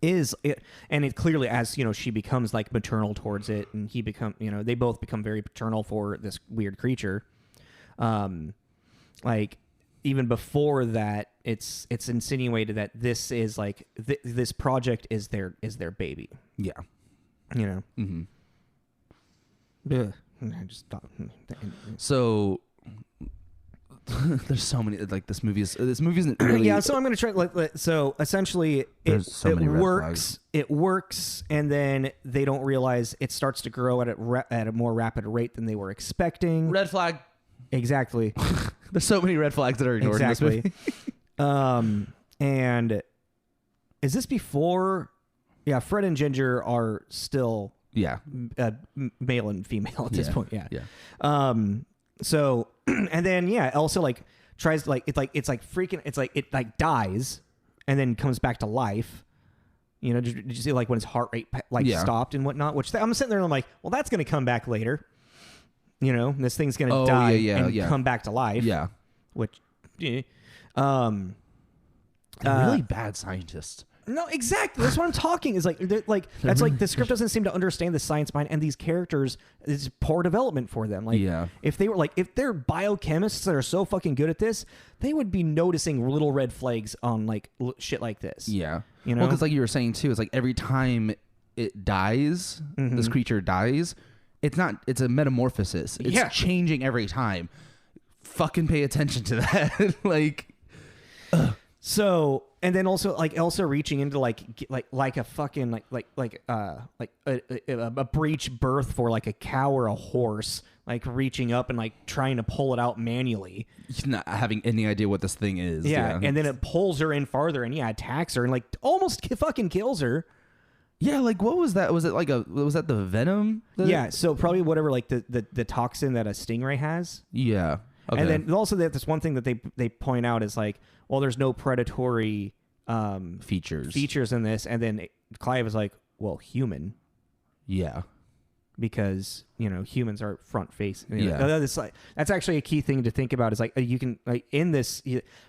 is it, and it clearly, as she becomes like maternal towards it, and he become they both become very paternal for this weird creature. Like even before that, it's insinuated that this is like this project is their baby. Yeah. Mm-hmm. I just thought. So there's so many, like this movie isn't really. Yeah. So I'm gonna try. So essentially, it works. It works, and then they don't realize it starts to grow at a more rapid rate than they were expecting. Red flag. Exactly. There's so many red flags that are ignored in this movie. And is this before? Yeah, Fred and Ginger are still male and female at this point. Yeah. So and then Elsa like tries to it's like dies and then comes back to life. Did you see like when his heart rate stopped and whatnot? Which I'm sitting there and I'm like, well, that's gonna come back later. This thing's gonna die and come back to life. Yeah. Which, a really bad scientist. No, exactly. That's what I'm talking. Is like that's like the script doesn't seem to understand the science behind, and these characters is poor development for them. Like, if they were like, if they're biochemists that are so fucking good at this, they would be noticing little red flags on like shit like this. Yeah, you know, well, because like you were saying too, it's like every time it dies, this creature dies. It's a metamorphosis. It's changing every time. Fucking pay attention to that. Like, so, and then also reaching into like a fucking a breech birth for like a cow or a horse, like reaching up and like trying to pull it out manually. He's not having any idea what this thing is. Yeah. And then it pulls her in farther and attacks her and like almost fucking kills her. Yeah, like what was that? Was that the venom? So probably whatever, like the toxin that a stingray has. Yeah. Okay. And then also this one thing that they point out is like, well, there's no predatory features in this, and then Clive is like, well, human. Yeah. Because humans are front face. That's actually a key thing to think about. Is like you can like in this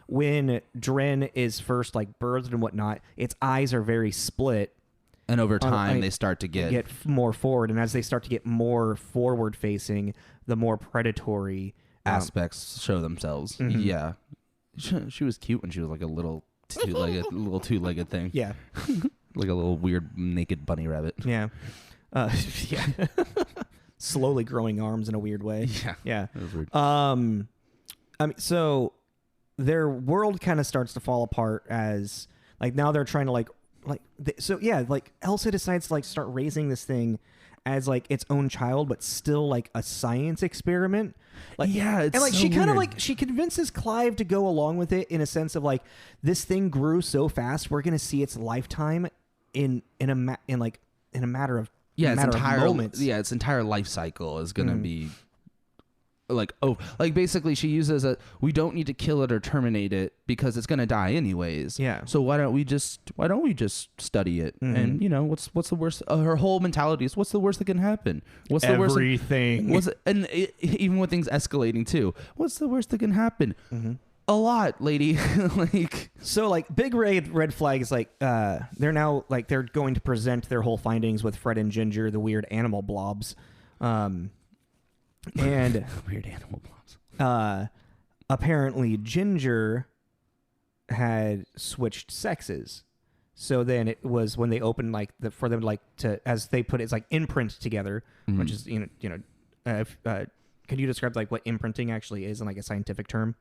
when Dren is first like birthed and whatnot, its eyes are very split. And over time, they start to get more forward. And as they start to get more forward-facing, the more predatory aspects show themselves. Mm-hmm. Yeah. She was cute when she was like a little two-legged thing. Yeah. Like a little weird naked bunny rabbit. Yeah. Yeah. Slowly growing arms in a weird way. Yeah. Yeah. That was weird. I mean, so their world kind of starts to fall apart as like now they're trying to like Elsa decides to like start raising this thing as like its own child, but still like a science experiment. Like, it's and like so she kind of weird. like she convinces Clive to go along with it in a sense of like this thing grew so fast, we're gonna see its lifetime in a matter of moments. Yeah, its entire life cycle is gonna be like basically she uses we don't need to kill it or terminate it because it's gonna die anyways. Yeah. So why don't we just study it? And what's the worst? Her whole mentality is what's the worst that can happen? What's the worst? Everything. Even with things escalating too. What's the worst that can happen? A lot, lady. Like so, like big red flag is like they're now like they're going to present their whole findings with Fred and Ginger, the weird animal blobs. And weird animal blobs. Apparently Ginger had switched sexes. So then it was when they opened like for them like to, as they put it, it's like imprint together, which is could you describe like what imprinting actually is in like a scientific term?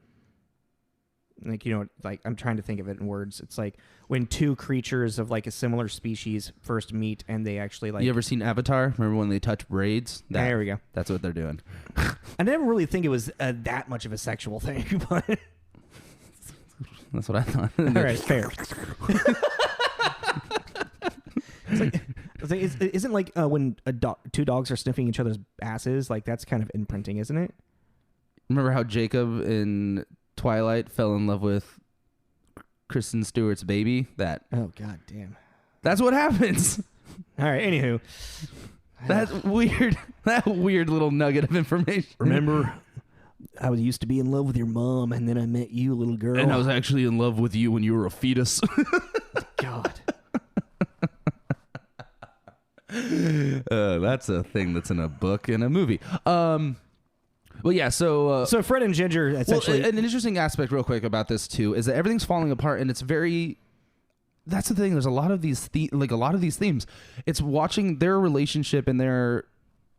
Like, like I'm trying to think of it in words. It's like when two creatures of like a similar species first meet and they actually like... You ever seen Avatar? Remember when they touch braids? There we go. That's what they're doing. I never really think it was that much of a sexual thing, but... That's what I thought. All right, fair. Isn't like when two dogs are sniffing each other's asses, like that's kind of imprinting, isn't it? Remember how Jacob in Twilight fell in love with Kristen Stewart's baby? Oh god damn. That's what happens. All right, anywho. That weird little nugget of information. Remember, I used to be in love with your mom, and then I met you, little girl. And I was actually in love with you when you were a fetus. God. That's a thing that's in a book and a movie. Well, yeah, so Fred and Ginger essentially... Well, an interesting aspect real quick about this, too, is that everything's falling apart, and it's very... That's the thing. There's a lot of these themes. It's watching their relationship and their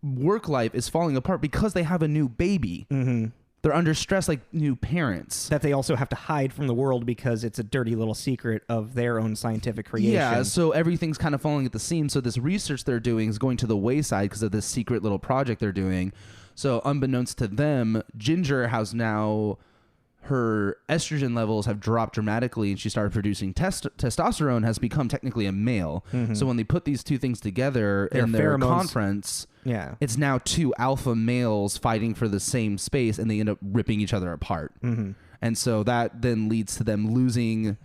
work life is falling apart because they have a new baby. Mm-hmm. They're under stress like new parents. That they also have to hide from the world because it's a dirty little secret of their own scientific creation. Yeah, so everything's kind of falling at the seams. So this research they're doing is going to the wayside because of this secret little project they're doing. So unbeknownst to them, Ginger has now... her estrogen levels have dropped dramatically and she started producing testosterone, has become technically a male. Mm-hmm. So when they put these two things together in their conference, it's now two alpha males fighting for the same space and they end up ripping each other apart. Mm-hmm. And so that then leads to them losing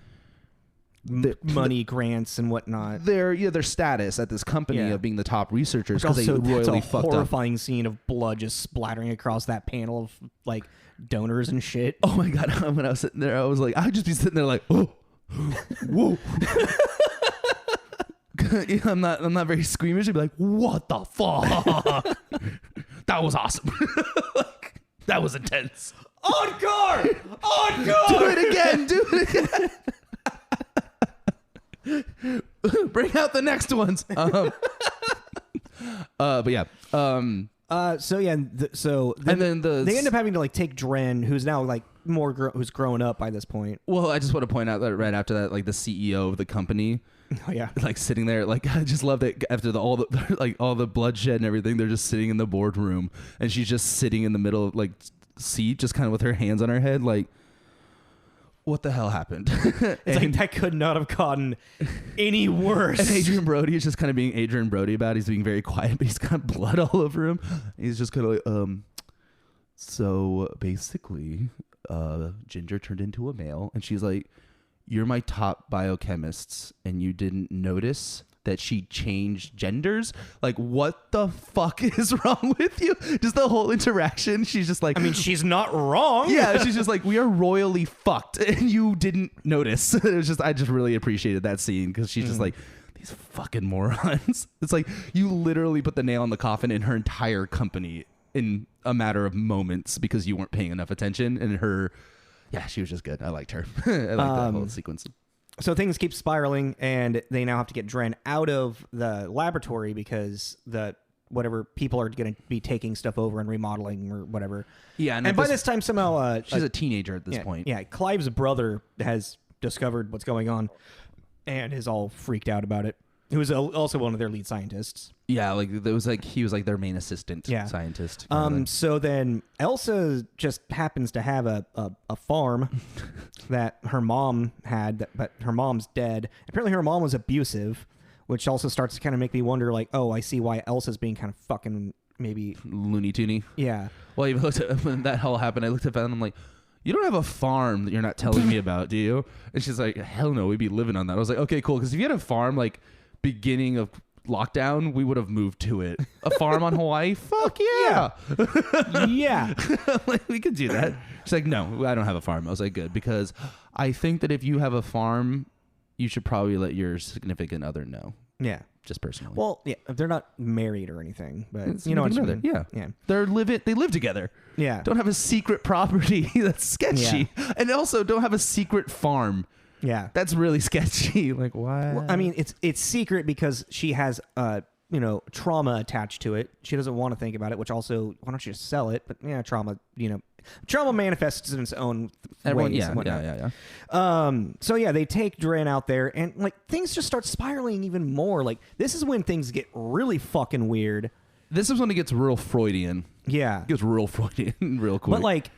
money, grants, and whatnot. Their status at this company of being the top researchers because they royally fucked up. Horrifying scene of blood just splattering across that panel of like donors and shit. Oh my god! When I was sitting there, I would just be sitting there like, oh, whoa. I'm not very squeamish. I'd be like, what the fuck? That was awesome. Like, that was intense. Encore! Do it again. Bring out the next ones. But yeah. So then they end up having to like take Dren, who's now like who's grown up by this point. Well, I just want to point out that right after that, like the CEO of the company, oh yeah, like sitting there, like I just love that after all the bloodshed and everything, they're just sitting in the boardroom, and she's just sitting in the middle of like seat, just kind of with her hands on her head, like, what the hell happened? It's like that could not have gotten any worse. And Adrian Brody is just kind of being Adrian Brody about it. He's being very quiet, but he's got blood all over him. He's just kind of like, so basically, Ginger turned into a male, and she's like, you're my top biochemists, and you didn't notice that she changed genders? Like, what the fuck is wrong with you? Just the whole interaction. She's just like, I mean, she's not wrong. Yeah, she's just like, we are royally fucked, and you didn't notice. It was just, I just really appreciated that scene, because she's just like, these fucking morons. It's like, you literally put the nail in the coffin in her entire company in a matter of moments because you weren't paying enough attention. And her, yeah, she was just good. I liked her. I liked that whole sequence. So things keep spiraling, and they now have to get Dren out of the laboratory because whatever people are going to be taking stuff over and remodeling or whatever. Yeah, and by this time somehow she's a teenager at this point. Yeah, Clive's brother has discovered what's going on and is all freaked out about it. Who was also one of their lead scientists. Yeah, like it was like he was like their main assistant scientist. So then Elsa just happens to have a farm that her mom had, but her mom's dead. Apparently her mom was abusive, which also starts to kind of make me wonder, like, oh, I see why Elsa's being kind of fucking maybe Looney Toony. Yeah. Well, even looked at, when that all happened, I looked at that and I'm like, you don't have a farm that you're not telling me about, do you? And she's like, hell no, we'd be living on that. I was like, okay, cool. Because if you had a farm, like, beginning of lockdown, we would have moved to it. A farm on Hawaii? Fuck yeah. Yeah. Like, we could do that. She's like, no, I don't have a farm. I was like, good. Because I think that if you have a farm, you should probably let your significant other know. Yeah. Just personally. Well, yeah, they're not married or anything, but you know what I mean. Yeah. They live together. Yeah. Don't have a secret property. That's sketchy. Yeah. And also don't have a secret farm. Yeah. That's really sketchy. Like, why? Well, I mean, it's secret because she has trauma attached to it. She doesn't want to think about it, which also, why don't you just sell it? But yeah, trauma manifests in its own ways. Yeah. So yeah, they take Dren out there, and like things just start spiraling even more. Like this is when things get really fucking weird. This is when it gets real Freudian. Yeah. It gets real Freudian real quick. But like,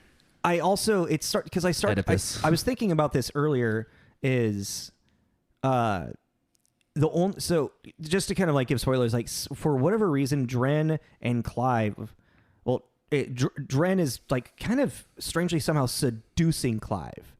I was thinking about this earlier, is so just to kind of like give spoilers, like for whatever reason, Dren and Clive, Dren is like kind of strangely somehow seducing Clive.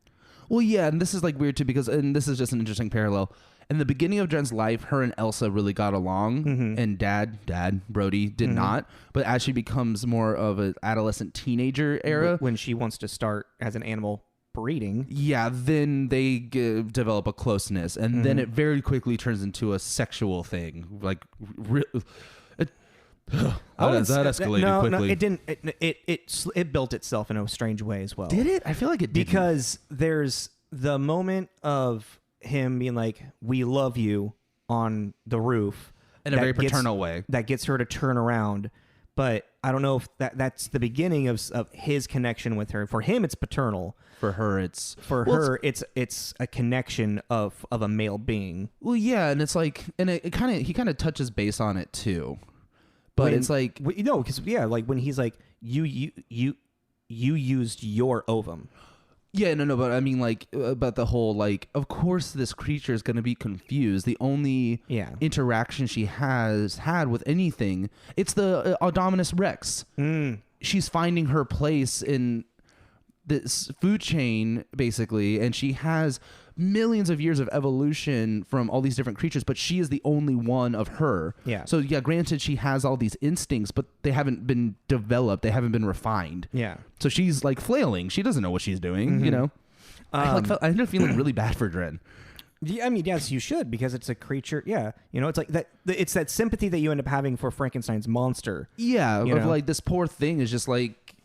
Well, yeah, and this is like weird too, because, and this is just an interesting parallel. In the beginning of Dren's life, her and Elsa really got along, and Dad Brody did not. But as she becomes more of an adolescent teenager era, when she wants to start as an animal breeding, then they develop a closeness, and then it very quickly turns into a sexual thing. Like, that escalated quickly. No, it didn't. It built itself in a strange way as well. Did it? I feel like it did. Because there's the moment of him being like, "We love you" on the roof in a very paternal way that gets her to turn around. But I don't know if that's the beginning of his connection with her. For him, it's paternal. For her, it's it's a connection of a male being. Well, yeah, and it's like, and he kind of touches base on it too. But it's like, because like when he's like, you used your ovum. Yeah, no, but I mean, like, about the whole, like, of course this creature is going to be confused. The only interaction she has had with anything, it's the Audominus Rex. She's finding her place in this food chain, basically, and she has millions of years of evolution from all these different creatures, but she is the only one of her. Yeah. So, yeah, granted, she has all these instincts, but they haven't been developed. They haven't been refined. Yeah. So she's, like, flailing. She doesn't know what she's doing, you know? I ended up feeling really bad for Dren. Yeah, I mean, yes, you should, because it's a creature. Yeah, it's like that. It's that sympathy that you end up having for Frankenstein's monster. Yeah, of like this poor thing is just like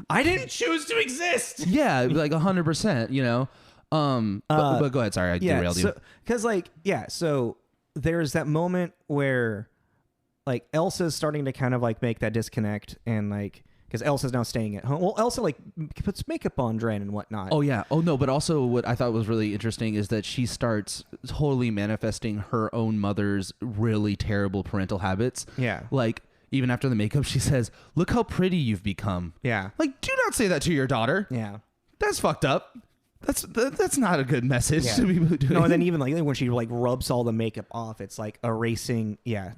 I didn't choose to exist. Yeah, like 100%. But go ahead. Sorry, I derailed you. Because so there's that moment where like Elsa's starting to kind of like make that disconnect, and like. Because Elsa's now staying at home. Well, Elsa like puts makeup on Dren and whatnot. Oh yeah. Oh no. But also, what I thought was really interesting is that she starts totally manifesting her own mother's really terrible parental habits. Yeah. Like even after the makeup, she says, "Look how pretty you've become." Yeah. Like, do not say that to your daughter. Yeah. That's fucked up. That's not a good message to be doing. No, and then even like when she like rubs all the makeup off, it's like erasing. Yeah.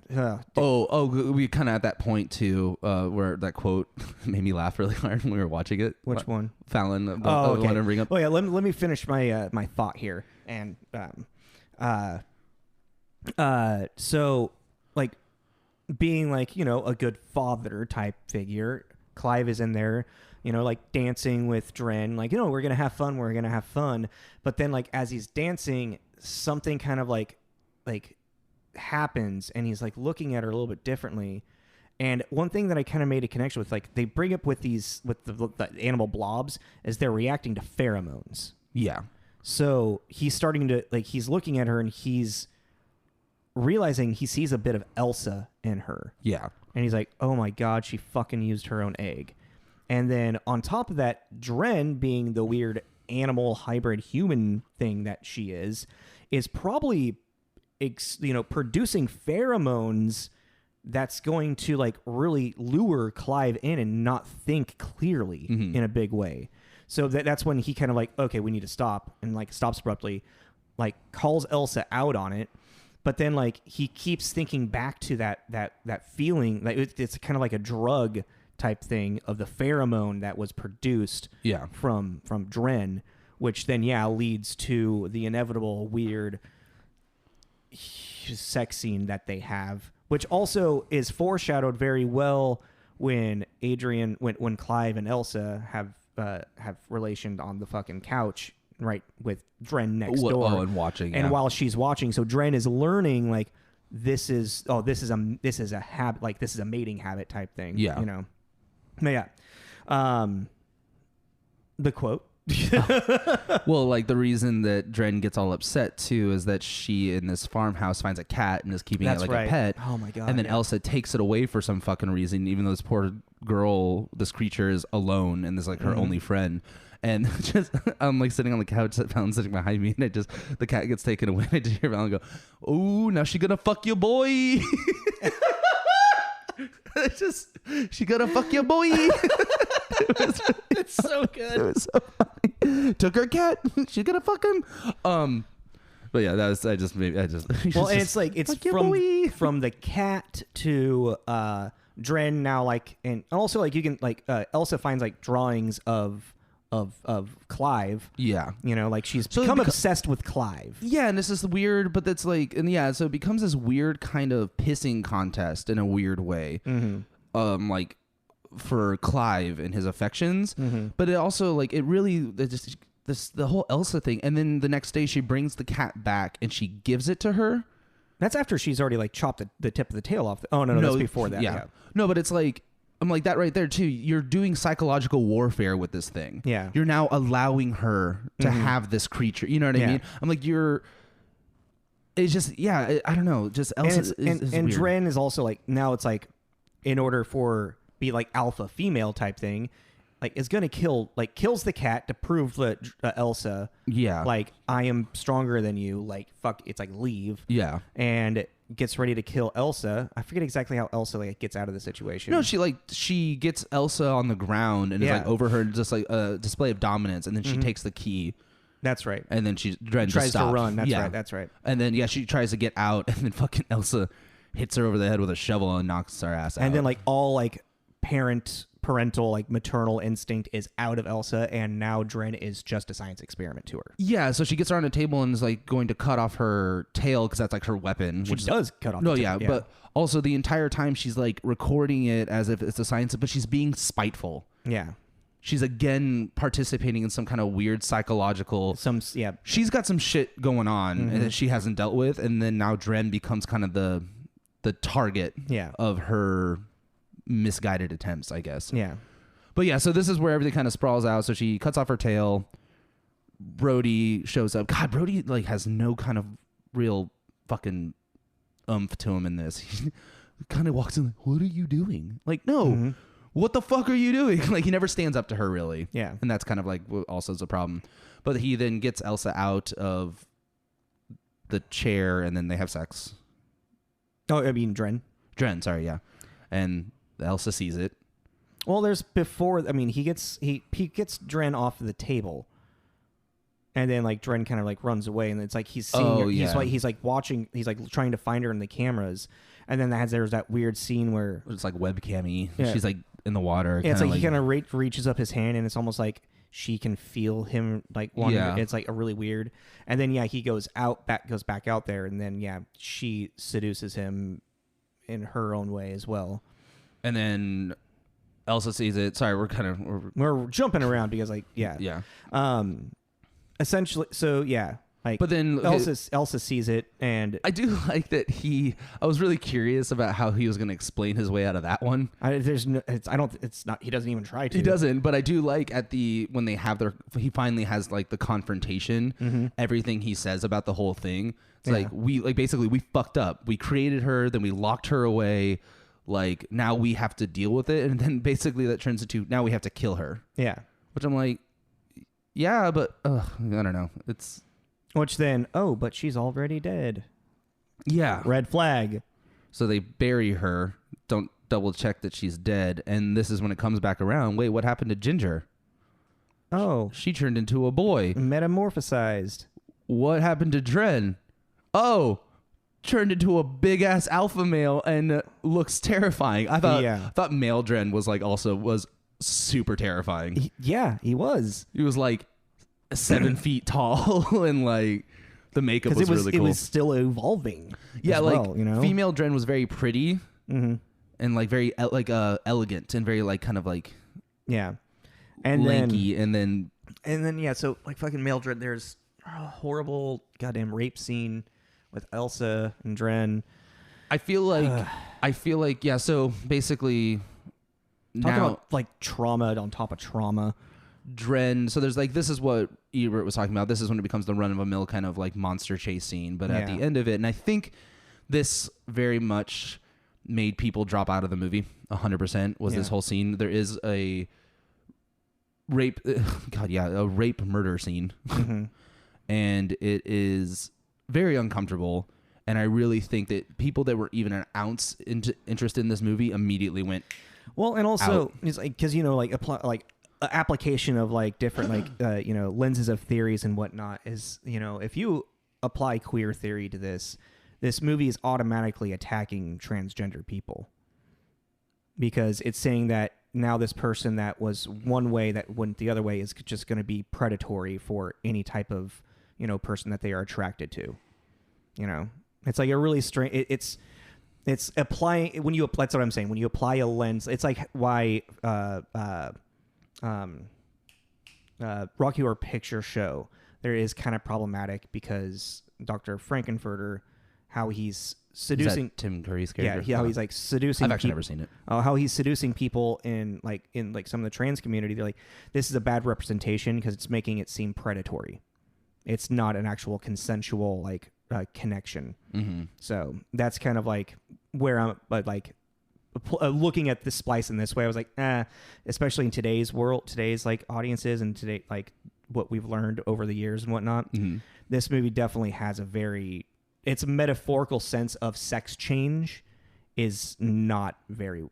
We kind of at that point too, where that quote made me laugh really hard when we were watching it. Which one? Fallon. Okay. Want to bring up. Oh yeah. Let me finish my my thought here. And so like being like a good father type figure, Clive is in there. Like dancing with Dren, like, we're going to have fun. But then like, as he's dancing, something kind of like happens, and he's like looking at her a little bit differently. And one thing that I kind of made a connection with, like they bring up with the animal blobs, is they're reacting to pheromones. Yeah. So he's starting to he's looking at her, and he's realizing he sees a bit of Elsa in her. Yeah. And he's like, oh my God, she fucking used her own egg. And then on top of that, Dren, being the weird animal hybrid human thing that she is probably, producing pheromones that's going to like really lure Clive in and not think clearly in a big way. So that's when he kind of like, okay, we need to stop, and like stops abruptly, like calls Elsa out on it. But then like he keeps thinking back to that feeling, like it's kind of like a drug type thing of the pheromone that was produced from Dren, which then leads to the inevitable weird sex scene that they have, which also is foreshadowed very well when when Clive and Elsa have relation on the fucking couch, right, with Dren next door. And watching. And while she's watching, so Dren is learning like this is a habit, like this is a mating habit type thing. Yeah. But yeah. The quote. Well, like the reason that Dren gets all upset too is that she in this farmhouse finds a cat and is keeping it like a pet. Oh my God. And then Elsa takes it away for some fucking reason, even though this poor girl, this creature is alone and is like her only friend. And just I'm like sitting on the couch, Fallon's sitting behind me, and the cat gets taken away. And I just hear Fallon go, "Oh, now she gonna fuck your boy." She gonna fuck your boy. It's so good. It was so funny. Took her cat. She's gonna fuck him. But yeah, that was Well, and it's like it's from the cat to Dren now, like, and also like you can like Elsa finds like drawings of Clive. Yeah. Like she's become obsessed with Clive. Yeah, and this is weird, but that's like, and yeah, so it becomes this weird kind of pissing contest in a weird way. Mm-hmm. Like for Clive and his affections, but it also like it really the whole Elsa thing, and then the next day she brings the cat back and she gives it to her. That's after she's already like chopped the tip of the tail off. Oh no, that's before that. Yeah. No, but it's like, I'm like that right there too. You're doing psychological warfare with this thing. Yeah. You're now allowing her to have this creature. You know what I mean? I'm like, it's just, I don't know. Just Elsa and Dren is also like, now it's like, in order for be like alpha female type thing, like is going to kills the cat to prove that Elsa, like I am stronger than you, like fuck, it's like leave. Yeah. And gets ready to kill Elsa. I forget exactly how Elsa like gets out of the situation. No, she gets Elsa on the ground and is like over her, just like a display of dominance, and then she takes the key. That's right. And then Dren tries to run. That's right. And then she tries to get out, and then fucking Elsa hits her over the head with a shovel and knocks her ass out. And then like all like parental like maternal instinct is out of Elsa, and now Dren is just a science experiment to her. Yeah, so she gets her on a table and is like going to cut off her tail because that's like her weapon. Which does cut off the tail. But also the entire time she's like recording it as if it's a science, but she's being spiteful. Yeah. she's again participating in some kind of weird psychological. She's got some shit going on that she hasn't dealt with, and then now Dren becomes kind of the target of her misguided attempts, I guess. Yeah. But yeah, so this is where everything kind of sprawls out. So she cuts off her tail. Brody shows up. God, Brody like has no kind of real fucking oomph to him in this. He kind of walks in like, what are you doing? Like, no, what the fuck are you doing? Like, he never stands up to her, really. Yeah. And that's kind of like what also is a problem. But he then gets Elsa out of the chair, and then they have sex. Oh, I mean, Dren, sorry, yeah. And Elsa sees it. Well, there's before. I mean, he gets Dren off the table, and then like Dren kind of like runs away, and it's like he's seeing her. He's like watching. He's like trying to find her in the cameras, and then there's that weird scene where it's like webcam-y. Yeah. She's like in the water. Yeah, it's like he kind of reaches up his hand, and it's almost like she can feel him like wanting. Yeah. It's like a really weird. And then he goes back out there, and then she seduces him in her own way as well. And then Elsa sees it. Sorry, we're jumping around because essentially, so but then Elsa sees it, and I do like that I was really curious about how he was going to explain his way out of that one. He doesn't even try to. He doesn't, but I do like when they have he finally has like the confrontation, everything he says about the whole thing. It's basically we fucked up. We created her, then we locked her away. Like, now we have to deal with it. And then basically that turns into, now we have to kill her. Yeah. Which I'm like, yeah, but I don't know. Which then, but she's already dead. Yeah. Red flag. So they bury her, don't double check that she's dead. And this is when it comes back around. Wait, what happened to Ginger? Oh. She turned into a boy. Metamorphosized. What happened to Dren? Oh, turned into a big ass alpha male and looks terrifying. I thought male Dren was super terrifying. He was. He was like 7 feet tall and like the makeup was really cool. It was still evolving. Yeah, female Dren was very pretty and like very elegant and very like kind of like and lanky then so like fucking male Dren, there's a horrible goddamn rape scene with Elsa and Dren. I feel like so basically talk about like trauma on top of trauma. Dren, so there's like, this is what Ebert was talking about. This is when it becomes the run-of-the-mill kind of like monster chase scene, but at the end of it, and I think this very much made people drop out of the movie 100% was this whole scene. There is a rape murder scene and it is very uncomfortable, and I really think that people that were even an ounce interested in this movie immediately went and also out. It's like, because application of like different like lenses of theories and whatnot is, if you apply queer theory to this movie is automatically attacking transgender people, because it's saying that now this person that was one way that went the other way is just going to be predatory for any type of person that they are attracted to. It's like a really strange. It's applying when you apply. That's what I'm saying. When you apply a lens, it's like why Rocky Horror Picture Show there is kind of problematic, because Dr. Frankenfurter, how he's seducing Tim Curry's character. How he's like seducing. I've actually never seen it. How he's seducing people in some of the trans community. They're like, this is a bad representation because it's making it seem predatory. It's not an actual consensual connection. So that's kind of like where I'm looking at the Splice in this way. I was like, especially in today's world, today's like audiences, and today like what we've learned over the years and whatnot. This movie definitely has its metaphorical sense of sex change is not very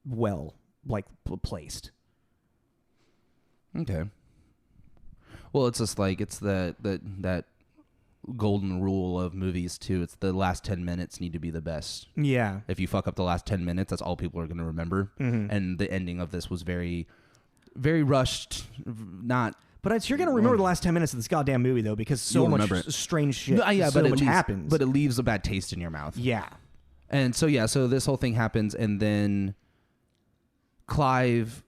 well placed. Okay. Well, it's just like it's that golden rule of movies too. It's the last 10 minutes need to be the best. Yeah. If you fuck up the last 10 minutes, that's all people are going to remember. And the ending of this was very, very rushed. But you're going to remember the last 10 minutes of this goddamn movie, though, because so much strange shit happens. But it leaves a bad taste in your mouth. Yeah. And so this whole thing happens, and then Clive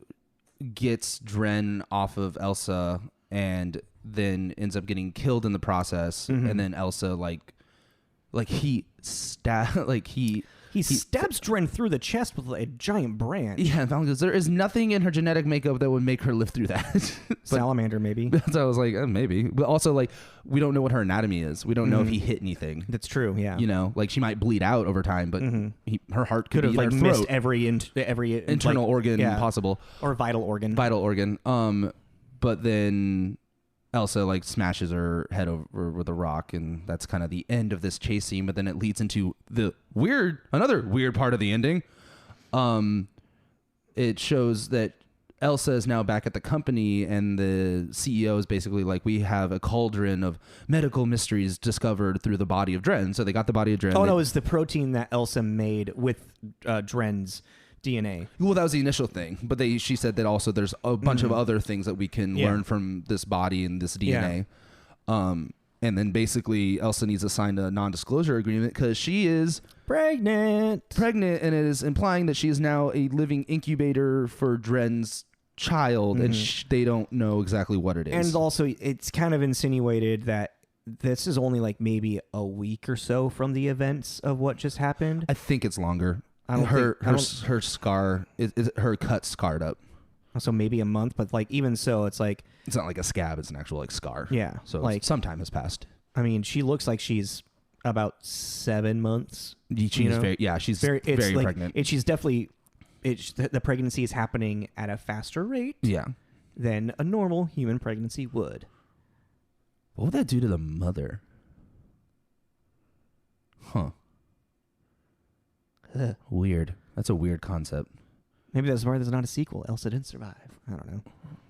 gets Dren off of Elsa and then ends up getting killed in the process. And then Elsa he stabs Dren through the chest with a giant branch. Yeah, Val goes, there is nothing in her genetic makeup that would make her live through that. Salamander, maybe. So I was like, maybe. But also, like, we don't know what her anatomy is. We don't know if he hit anything. That's true, yeah. You know, like, she might bleed out over time, but her heart could have be like in her missed throat. every internal organ possible. Or vital organ. But then Elsa like smashes her head over with a rock, and that's kind of the end of this chase scene. But then it leads into another weird part of the ending. It shows that Elsa is now back at the company, and the CEO is basically like, we have a cauldron of medical mysteries discovered through the body of Dren. So they got the body of Dren. Oh, no, it was the protein that Elsa made with Dren's DNA. Well, that was the initial thing, but she said that also there's a bunch of other things that we can learn from this body and this DNA. And then basically Elsa needs to sign a non-disclosure agreement because she is pregnant, and it is implying that she is now a living incubator for Dren's child, and they don't know exactly what it is. And also, it's kind of insinuated that this is only like maybe a week or so from the events of what just happened. I think it's longer. Her scar is her cut scarred up. So maybe a month, but like even so, it's like it's not like a scab; it's an actual like scar. Yeah, so like some time has passed. I mean, she looks like she's about 7 months. She's very pregnant. And she's definitely the pregnancy is happening at a faster rate. Yeah, than a normal human pregnancy would. What would that do to the mother? Huh. Weird. That's a weird concept. Maybe that's why there's not a sequel. Elsa didn't survive. I don't know.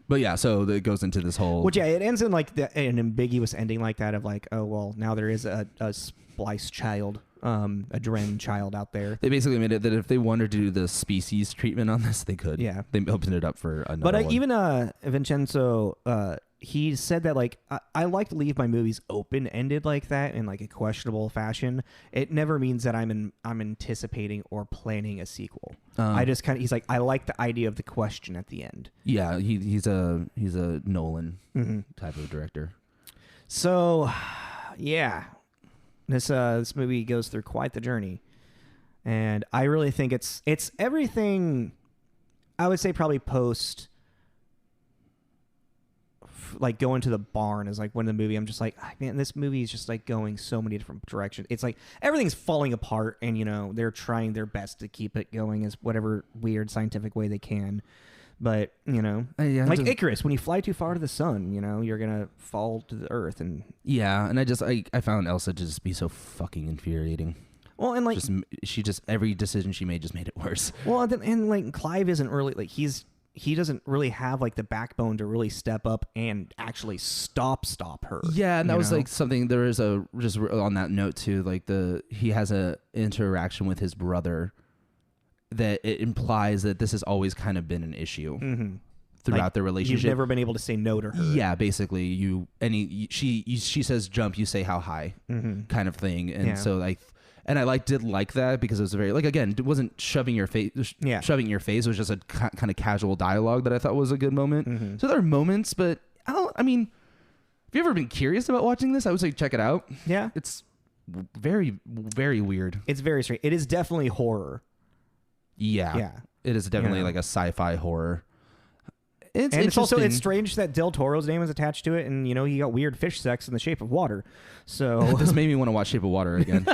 But yeah, so it goes into this whole... Which, yeah, it ends in like an ambiguous ending like that of like, oh, well, now there is a Splice child, a Dren child out there. They basically made it that if they wanted to do the species treatment on this, they could. Yeah. They opened it up for another one. Even Vincenzo... he said that like I like to leave my movies open-ended like that in like a questionable fashion. It never means that I'm anticipating or planning a sequel. I just he's like, I like the idea of the question at the end. Yeah, he's a Nolan type of director. So, yeah, this movie goes through quite the journey, and I really think it's everything. I would say probably post. Like going to the barn is like when the movie I'm just like, man, this movie is just like going so many different directions. It's like everything's falling apart, and you know they're trying their best to keep it going as whatever weird scientific way they can. But you know, like Icarus, when you fly too far to the sun, you know you're gonna fall to the earth. And I found Elsa to just be so fucking infuriating. Well, and like every decision she made just made it worse. Well, and like Clive isn't really like he doesn't really have like the backbone to really step up and actually stop her. Yeah, and that was like something. There is just on that note too. Like he has a interaction with his brother that it implies that this has always kind of been an issue throughout like, their relationship. You've never been able to say no to her. Yeah, basically she says jump, you say how high, kind of thing, and so like. And I did like that because it was very again, it wasn't shoving your face. Shoving your face. It was just a kind of casual dialogue that I thought was a good moment. So there are moments, but I mean, if you've ever been curious about watching this, I would say check it out. Yeah, it's very, very weird. It's very strange. It is definitely horror. Yeah. It is definitely like a sci-fi horror. It's also strange that Del Toro's name is attached to it, and you know he got weird fish sex in The Shape of Water. So this made me want to watch Shape of Water again.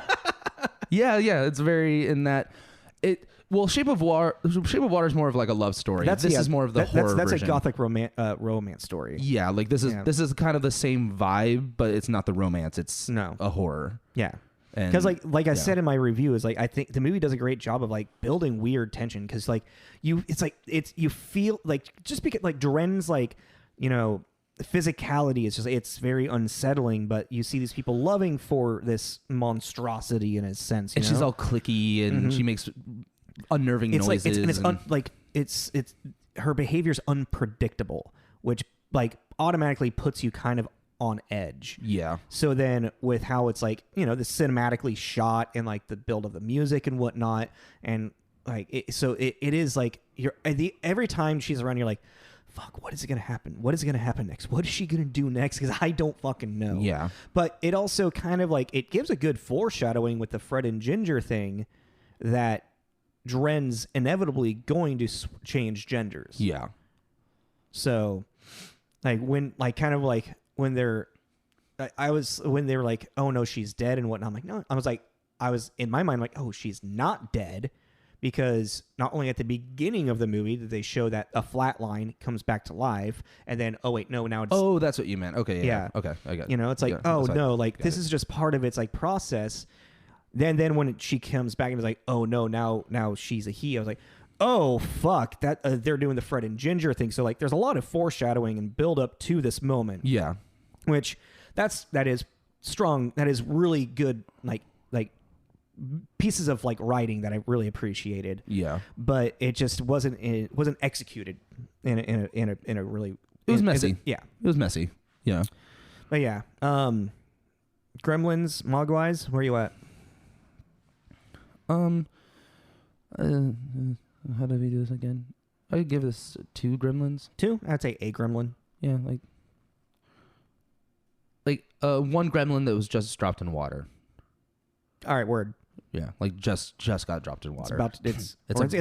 Yeah, it's very in that it. Well, Shape of Water is more of like a love story. This is more of the horror That's version. A gothic romance story. Yeah, like this is kind of the same vibe, but it's not the romance. It's a horror. Yeah, because like I said in my review, is like I think the movie does a great job of like building weird tension because like you feel like just because like Dren's like you know. Physicality is just it's very unsettling, but you see these people loving for this monstrosity in a sense, and she's all clicky and she makes unnerving noises. It's her behavior's unpredictable, which like automatically puts you kind of on edge. Yeah. So then with how it's like, you know, the cinematically shot and like the build of the music and whatnot, and it is like every time she's around, you're like, fuck, what is going to happen? What is going to happen next? What is she going to do next? Because I don't fucking know. Yeah. But it also kind of like, it gives a good foreshadowing with the Fred and Ginger thing that Dren's inevitably going to change genders. Yeah. So, like, when they were like, oh no, she's dead and whatnot. I'm like, no. I was in my mind like, oh, she's not dead. Because not only at the beginning of the movie did they show that a flat line comes back to life, and then, oh, wait, no, now it's... Oh, that's what you meant. Okay, yeah. Yeah. Okay, I got it. You know, it's like, oh, no, like, this is just part of its, like, process. Then when she comes back and was like, oh, no, now she's a he, I was like, oh, fuck, that they're doing the Fred and Ginger thing. So, like, there's a lot of foreshadowing and build up to this moment. Yeah. Which, that is strong. That is really good, like pieces of like writing that I really appreciated. Yeah, but it just wasn't executed in a really. It was messy. Yeah, it was messy. Yeah, but yeah. Gremlins, Mogwais, where you at? How do we do this again? I'd give this 2 Gremlins. 2? I'd say a Gremlin. Yeah, like 1 Gremlin that was just dropped in water. All right, word. Yeah, like just got dropped in water. It's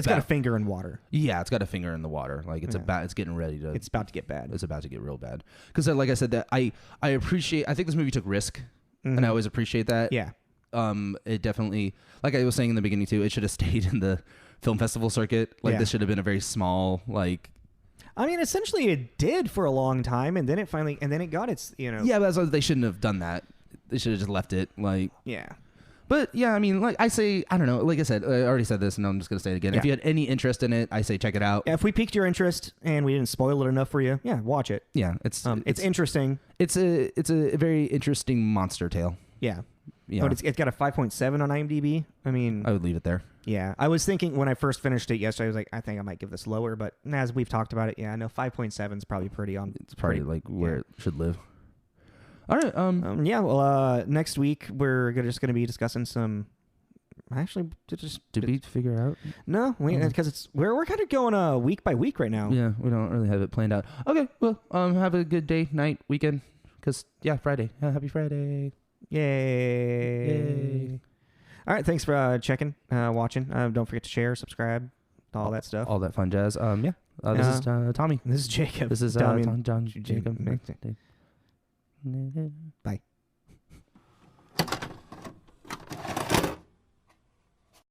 got a finger in water. Yeah, it's got a finger in the water. Like it's it's getting ready to. It's about to get bad. It's about to get real bad. Because like I said, that I appreciate. I think this movie took risk, and I always appreciate that. Yeah. It definitely, like I was saying in the beginning too, it should have stayed in the film festival circuit. Like this should have been a very small like. I mean, essentially, it did for a long time, and then it got its, you know. Yeah, but that's why they shouldn't have done that. They should have just left it like. Yeah. But yeah, I mean, like I say, I don't know. Like I said, I already said this, and I'm just gonna say it again. Yeah. If you had any interest in it, I say check it out. Yeah, if we piqued your interest and we didn't spoil it enough for you, yeah, watch it. Yeah, it's interesting. It's a very interesting monster tale. Yeah. Yeah. But it's got a 5.7 on IMDb. I mean, I would leave it there. Yeah, I was thinking when I first finished it yesterday, I was like, I think I might give this lower, but as we've talked about it, yeah, I know 5.7 is probably pretty on. It's probably like where it should live. All right. Yeah. Well, next week we're just going to be discussing some. Actually, did we figure out? No, because we're kind of going week by week right now. Yeah, we don't really have it planned out. Okay, well, have a good day, night, weekend, because Friday. Happy Friday! Yay! All right, thanks for checking, watching. Don't forget to share, subscribe, all that stuff, all that fun jazz. This is Tommy. This is Jacob. This is Tommy John Jacob. Bye.